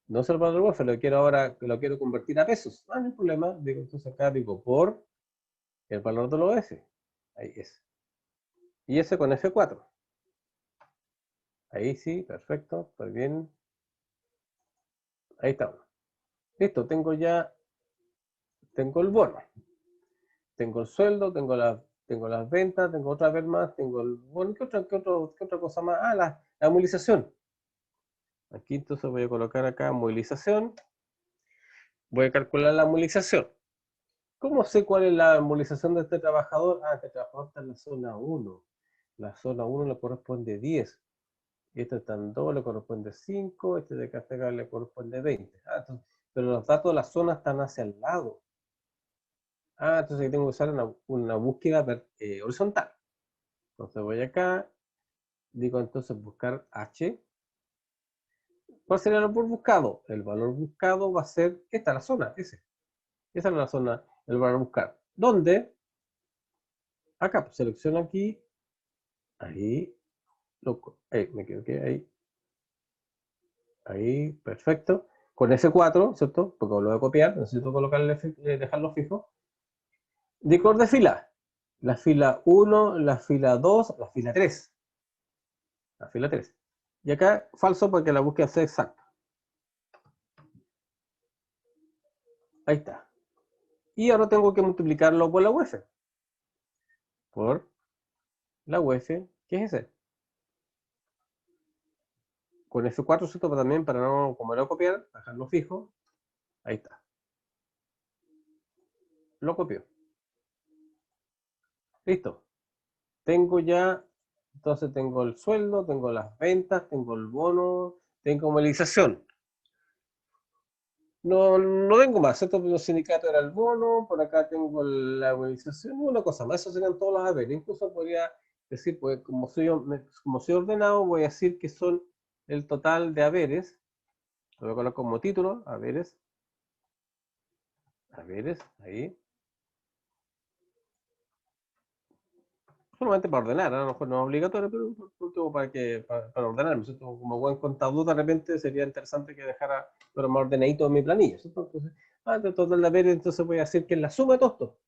no es el valor de la UF, lo quiero ahora, lo quiero convertir a pesos. Ah, no hay problema, digo, entonces acá digo por el valor de la UF, ahí es. Y ese con F4. Ahí sí, perfecto, estoy bien. Ahí estamos. Listo, tengo el bono. Tengo el sueldo, tengo las ventas, tengo otra vez más, tengo el bono. ¿Qué otra cosa más? Ah, la movilización. Aquí entonces voy a colocar acá movilización. voy a calcular la movilización. ¿Cómo sé cuál es la movilización de este trabajador? Ah, este trabajador está en la zona 1. La zona 1 le corresponde 10. Y este está en 2, le corresponde 5. Este de acá hasta acá le corresponde 20. Ah, entonces, pero los datos de la zona están hacia el lado. Ah, entonces aquí tengo que usar una búsqueda horizontal. Entonces voy acá, digo entonces buscar H. ¿Cuál sería el valor buscado? El valor buscado va a ser esta, la zona, ese. Esa es la zona, el valor buscar. ¿Dónde? Acá, pues selecciono aquí, ahí, me equivoqué, ahí, perfecto. Con F4, ¿cierto? Porque lo voy a copiar, necesito colocarle, dejarlo fijo. Decor de fila. La fila 1, la fila 2, la fila 3. La fila 3. Y acá, falso porque la búsqueda sea exacta. Ahí está. Y ahora tengo que multiplicarlo por la UF. Por la UF, ¿qué es ese? Con F4, ¿cierto? Pero también para no, como lo copiar, dejarlo fijo. Ahí está. Lo copio. Listo. Tengo ya, entonces tengo el sueldo, tengo las ventas, tengo el bono, tengo movilización. No tengo más, ¿cierto? Los sindicatos era el bono, por acá tengo la movilización, una cosa más, esos serían todos los haberes. Incluso podría decir, pues como soy ordenado, voy a decir que son el total de haberes. Lo voy a colocar como título, haberes, ahí. Solamente para ordenar, a lo mejor no es obligatorio, pero por último para ordenar, ¿cierto? Como buen contador de repente sería interesante que dejara pero más ordenadito en mi planilla, ¿cierto? Entonces, de total de haberes, entonces voy a decir que es la suma de todo esto.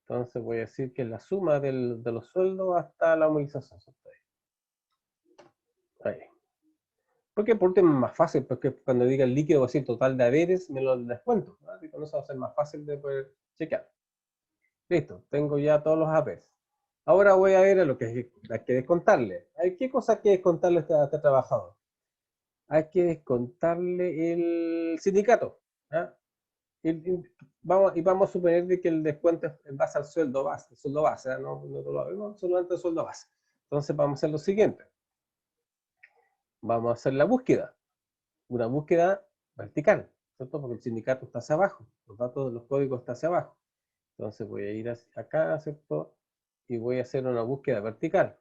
Entonces voy a decir que es la suma de los sueldos hasta la movilización, ¿cierto? Ahí. Porque por último es más fácil, porque cuando diga el líquido va a decir total de haberes, me lo descuento, ¿no? Y con eso va a ser más fácil de poder chequear. Listo, tengo ya todos los haberes. Ahora voy a ver a lo que hay que descontarle. ¿Qué cosa hay que descontarle a este trabajador? Hay que descontarle el sindicato. ¿Ah? Vamos a suponer de que el descuento es en base al sueldo base, no solamente el sueldo base. Entonces vamos a hacer lo siguiente. Vamos a hacer la búsqueda. Una búsqueda vertical, ¿cierto? Porque el sindicato está hacia abajo, los datos de los códigos están hacia abajo. Entonces voy a ir acá, ¿cierto? Y voy a hacer una búsqueda vertical.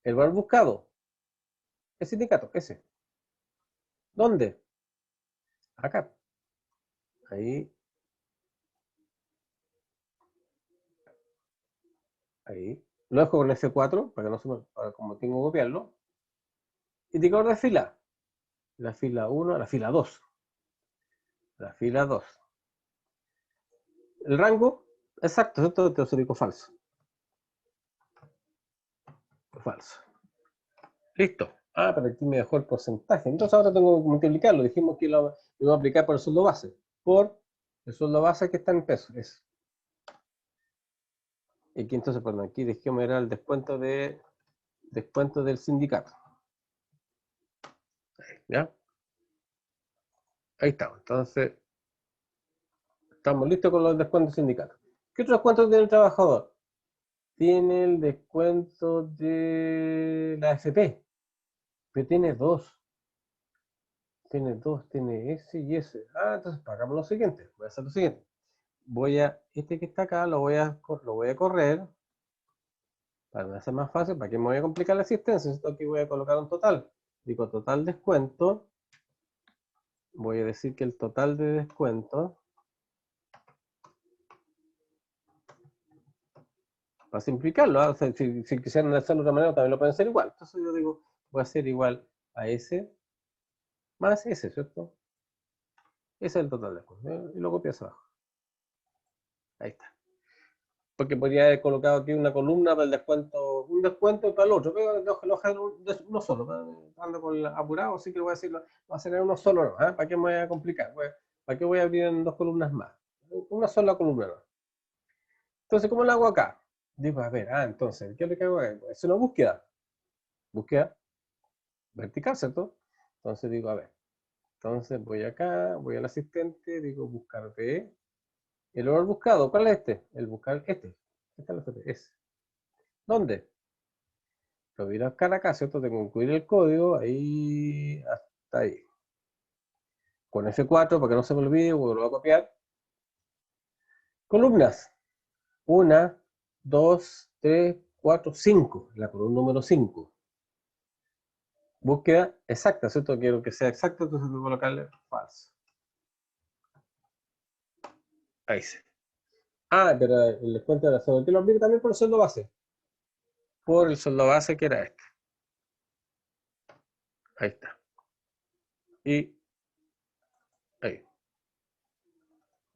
El valor buscado, el sindicato, ese. ¿Dónde? Acá. Ahí. Ahí. Lo dejo con F4 para que no se me, para como tengo que copiarlo. Indicador de fila. La fila 1, la fila 2. La fila 2. El rango, exacto, ¿cierto? Teosórico falso. Falso. Listo. Pero aquí me dejó el porcentaje. Entonces ahora tengo que multiplicarlo. Dijimos que lo iba a aplicar por el sueldo base. Por el sueldo base que está en pesos. Eso. Y aquí entonces, perdón, aquí dejemos era el descuento del sindicato. ¿Ya? Ahí estamos. Entonces, estamos listos con los descuentos sindicatos. ¿Qué otros descuentos tiene el trabajador? Tiene el descuento de la AFP. Pero tiene dos. Tiene ese y ese. Entonces hagamos lo siguiente. Voy a hacer lo siguiente. Este que está acá lo voy a correr. Para hacer más fácil, ¿para qué me voy a complicar la existencia? Aquí voy a colocar un total. Digo total descuento. Voy a decir que el total de descuento, para simplificarlo, o sea, si quisieran hacerlo de otra manera, también lo pueden hacer igual. Entonces yo digo, voy a hacer igual a ese más ese, ¿cierto? Ese es el total de descuento. Y lo copio hacia abajo. Ahí está. Porque podría haber colocado aquí una columna para el descuento, un descuento para el otro, pero lo dejo uno solo. Ando con apurado, así que lo voy a decir, va a ser uno solo, ¿no? ¿Para qué me voy a complicar? ¿Para qué voy a abrir en dos columnas más? Una sola columna, ¿no? Entonces, ¿cómo lo hago acá? Digo, a ver, entonces, ¿qué es lo que hago? Es una búsqueda. Búsqueda vertical, ¿cierto? Entonces digo, a ver, Entonces voy acá, voy al asistente, digo buscar B. El valor buscado, ¿cuál es este? El buscar este. Esta es la FP, ese. ¿Dónde? Lo voy a buscar acá, ¿cierto? Tengo que incluir el código, ahí, hasta ahí. Con F4, para que no se me olvide, porque lo voy a copiar. Columnas. 1, 2, 3, 4, 5. La columna número 5. Búsqueda exacta, ¿cierto? Quiero que sea exacta, entonces voy a colocarle falso. Ahí sí. Ah, pero el descuento de la segunda. Te lo aplico también por el sueldo base. Por el sueldo base que era este. Ahí está. Y ahí.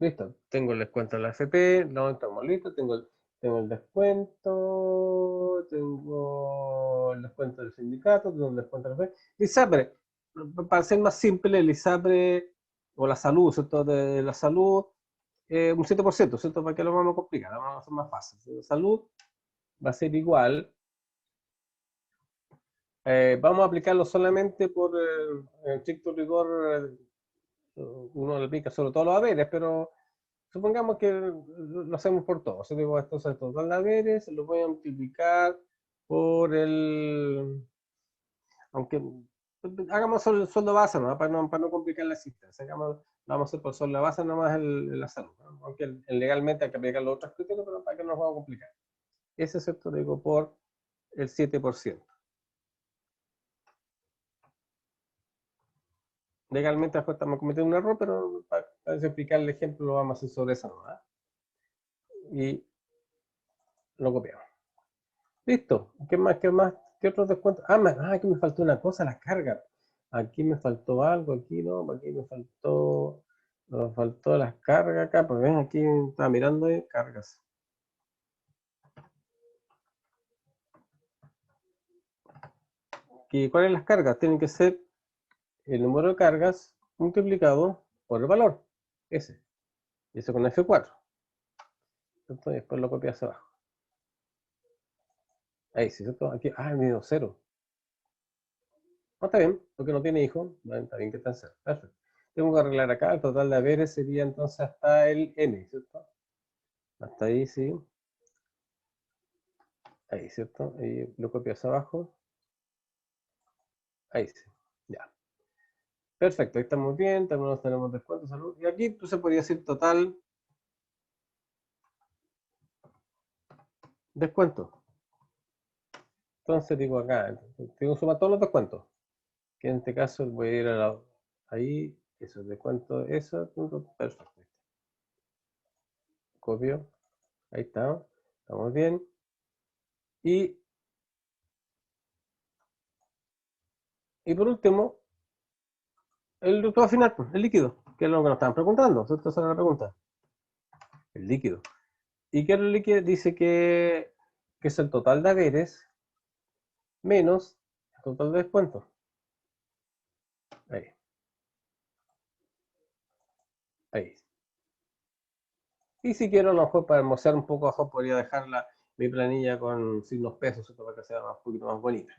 Listo. Tengo el descuento de la FP. No estamos listos. Tengo el descuento. Tengo el descuento del sindicato. Tengo el descuento de la FP. ISAPRE. Para ser más simple, el ISAPRE o la salud, ¿cierto? De la salud, un 7%, ¿cierto? ¿Para qué lo vamos a complicar? Lo vamos a hacer más fácil. La salud va a ser igual. Vamos a aplicarlo solamente por en estricto rigor. Uno le aplica sobre todo los haberes, pero supongamos que lo hacemos por todo. O sea, digo, esto es el total de haberes, lo voy a multiplicar por el. Aunque hagamos solo el sueldo base, ¿no? Para no complicar la existencia. Vamos a hacer por sueldo base nomás la salud, ¿no? Aunque legalmente hay que aplicar los otros criterios, pero para que no nos vamos a complicar. Ese sector digo por el 7%. Legalmente después estamos cometiendo un error, pero para explicar el ejemplo lo vamos a hacer sobre eso, ¿no? Y lo copiamos. Listo. ¿Qué más? ¿Qué más? ¿Qué otros descuentos? Aquí me faltó una cosa, las cargas. Aquí me faltó algo, aquí no, aquí me faltó las cargas acá, pues ven, aquí estaba mirando ahí, cargas. ¿Cuáles son las cargas? Tienen que ser el número de cargas multiplicado por el valor, ese. Y eso con F4. Entonces después lo copias abajo. Ahí, ¿sí? ¿Cierto? Aquí, me dio 0. No, está bien, porque no tiene hijo, está bien que está en 0. Perfecto. Tengo que arreglar acá, el total de haberes sería entonces hasta el N, ¿cierto? Hasta ahí, sí. Ahí, ¿cierto? Y lo copias abajo. Ahí sí, ya. Perfecto, ahí estamos bien, tenemos descuento, salud. Y aquí tú se podría decir total descuento. Entonces digo acá, tengo que sumar todos los descuentos. Que en este caso voy a ir a ahí, eso, descuento, eso, perfecto. Copio, ahí está, estamos bien. Y por último, el resultado final, pues, el líquido, que es lo que nos estaban preguntando. Esa era la pregunta. El líquido. ¿Y qué es el líquido? Dice que es el total de haberes menos el total de descuento. Ahí. Ahí. Y si quiero, a lo mejor para hermosear un poco, mejor podría dejar mi planilla con signos pesos, para que sea un poquito más bonita.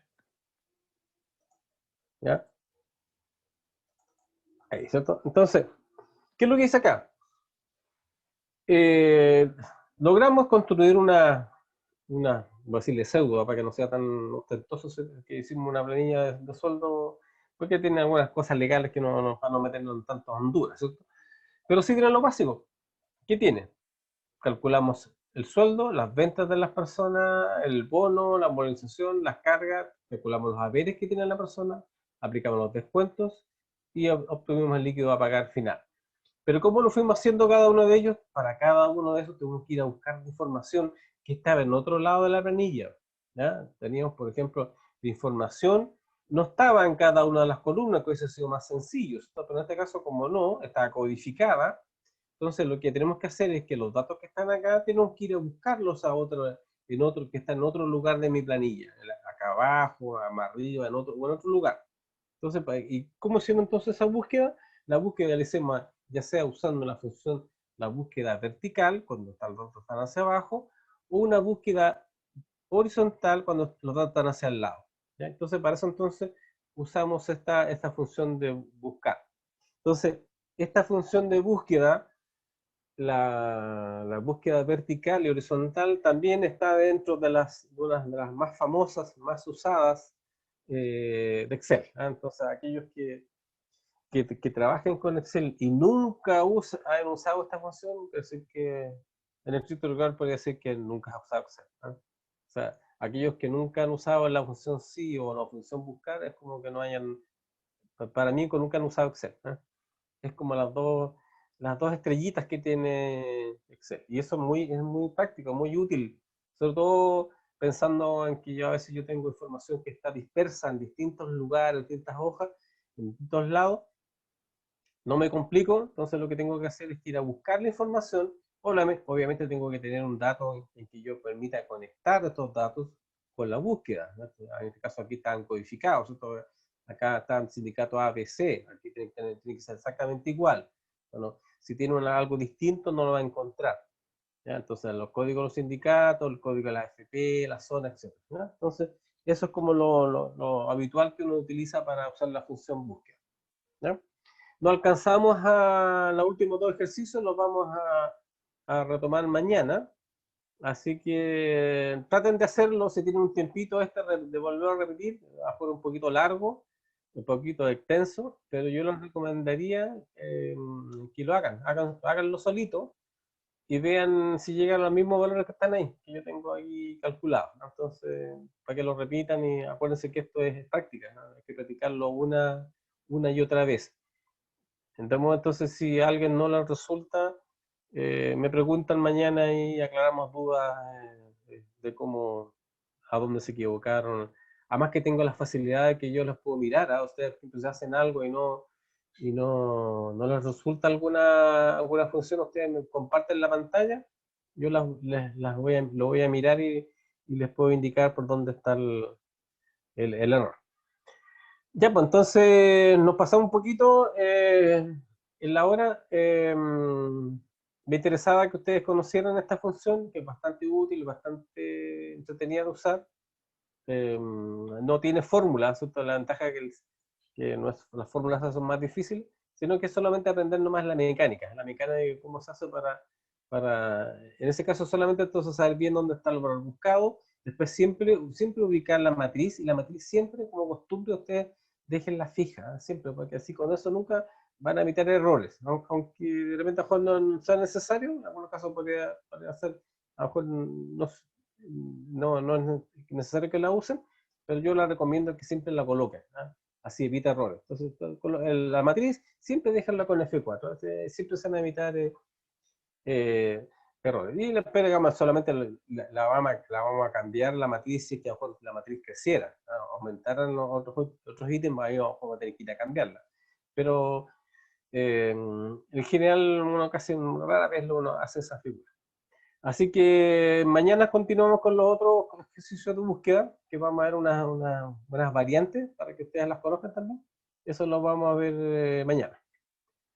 ¿Ya? Ahí, ¿cierto? Entonces, ¿qué es lo que dice acá? Logramos construir voy a decirle pseudo, para que no sea tan ostentoso, que hicimos una planilla de sueldo, porque tiene algunas cosas legales que no van a meternos en tantas honduras, ¿cierto? Pero sí tiene lo básico. ¿Qué tiene? Calculamos el sueldo, las ventas de las personas, el bono, la movilización, las cargas, calculamos los haberes que tiene la persona, aplicamos los descuentos y obtuvimos el líquido a pagar final. Pero ¿cómo lo fuimos haciendo cada uno de ellos? Para cada uno de esos tuvimos que ir a buscar información que estaba en otro lado de la planilla. ¿Ya? Teníamos, por ejemplo, la información no estaba en cada una de las columnas, que hubiese sido más sencillo, pero en este caso, como no, estaba codificada. Entonces lo que tenemos que hacer es que los datos que están acá tenemos que ir a buscarlos a otro que está en otro lugar de mi planilla, acá abajo, más arriba, en otro lugar. Entonces, ¿y cómo hicimos entonces esa búsqueda? La búsqueda la hicimos ya sea usando la función, la búsqueda vertical, cuando los datos están hacia abajo, o una búsqueda horizontal cuando los datos están hacia el lado. ¿Ya? Entonces, para eso entonces usamos esta función de buscar. Entonces, esta función de búsqueda, la búsqueda vertical y horizontal, también está dentro de una de las más famosas, más usadas de Excel. Entonces, aquellos que trabajen con Excel y nunca han usado esta función, quiere decir que en el estricto lugar podría decir que nunca has usado Excel. O sea, aquellos que nunca han usado la función sí o la función buscar, es como que no hayan, para mí, que nunca han usado Excel. Es como las dos estrellitas que tiene Excel. Y eso es muy práctico, muy útil. Sobre todo pensando en que yo a veces yo tengo información que está dispersa en distintos lugares, en distintas hojas, en distintos lados. No me complico, entonces lo que tengo que hacer es ir a buscar la información. Obviamente tengo que tener un dato en que yo permita conectar estos datos con la búsqueda, ¿no? En este caso aquí están codificados, ¿cierto? Acá está el sindicato ABC, aquí tiene que ser exactamente igual. Bueno, si tiene algo distinto no lo va a encontrar. ¿Ya? Entonces los códigos de los sindicatos, el código de la AFP, la zona, etc. ¿Ya? Entonces eso es como lo habitual que uno utiliza para usar la función búsqueda. ¿Ya? No alcanzamos a los últimos dos ejercicios, los vamos a retomar mañana. Así que traten de hacerlo si tienen un tiempito de volver a repetir. Va a ser un poquito largo, un poquito extenso, pero yo les recomendaría que lo háganlo solito y vean si llegan a los mismos valores que están ahí, que yo tengo ahí calculados. Entonces, para que lo repitan y acuérdense que esto es práctica, ¿no? Hay que practicarlo una y otra vez. Entonces, si a alguien no le resulta, me preguntan mañana y aclaramos dudas de cómo, a dónde se equivocaron. Además que tengo la facilidad de que yo los puedo mirar a ustedes que hacen algo no les resulta alguna función, ustedes me comparten la pantalla, yo lo voy a mirar y les puedo indicar por dónde está el error. Ya, pues entonces nos pasamos un poquito en la hora. Me interesaba que ustedes conocieran esta función, que es bastante útil, bastante entretenida de usar. No tiene fórmulas, la ventaja que las fórmulas son más difíciles, sino que es solamente aprender nomás la mecánica de cómo se hace en ese caso solamente entonces saber bien dónde está el valor buscado, después siempre ubicar la matriz, y la matriz siempre, como costumbre, ustedes déjenla fija, siempre, porque así con eso nunca van a evitar errores, aunque de repente a lo mejor no sea necesario, en algunos casos podría ser, a lo mejor no es necesario que la usen, pero yo la recomiendo que siempre la coloquen, ¿ah? Así evita errores. Entonces, la matriz siempre déjenla con F4, siempre se van a evitar errores. Y la solamente la vamos a cambiar la matriz si es que a lo mejor la matriz creciera, ¿no? Aumentaran los otros ítems, ahí vamos a tener que ir a cambiarla. Pero en general, uno casi rara vez uno hace esa figura. Así que mañana continuamos con los otros ejercicios de búsqueda, que vamos a ver unas variantes para que ustedes las conozcan también. Eso lo vamos a ver mañana.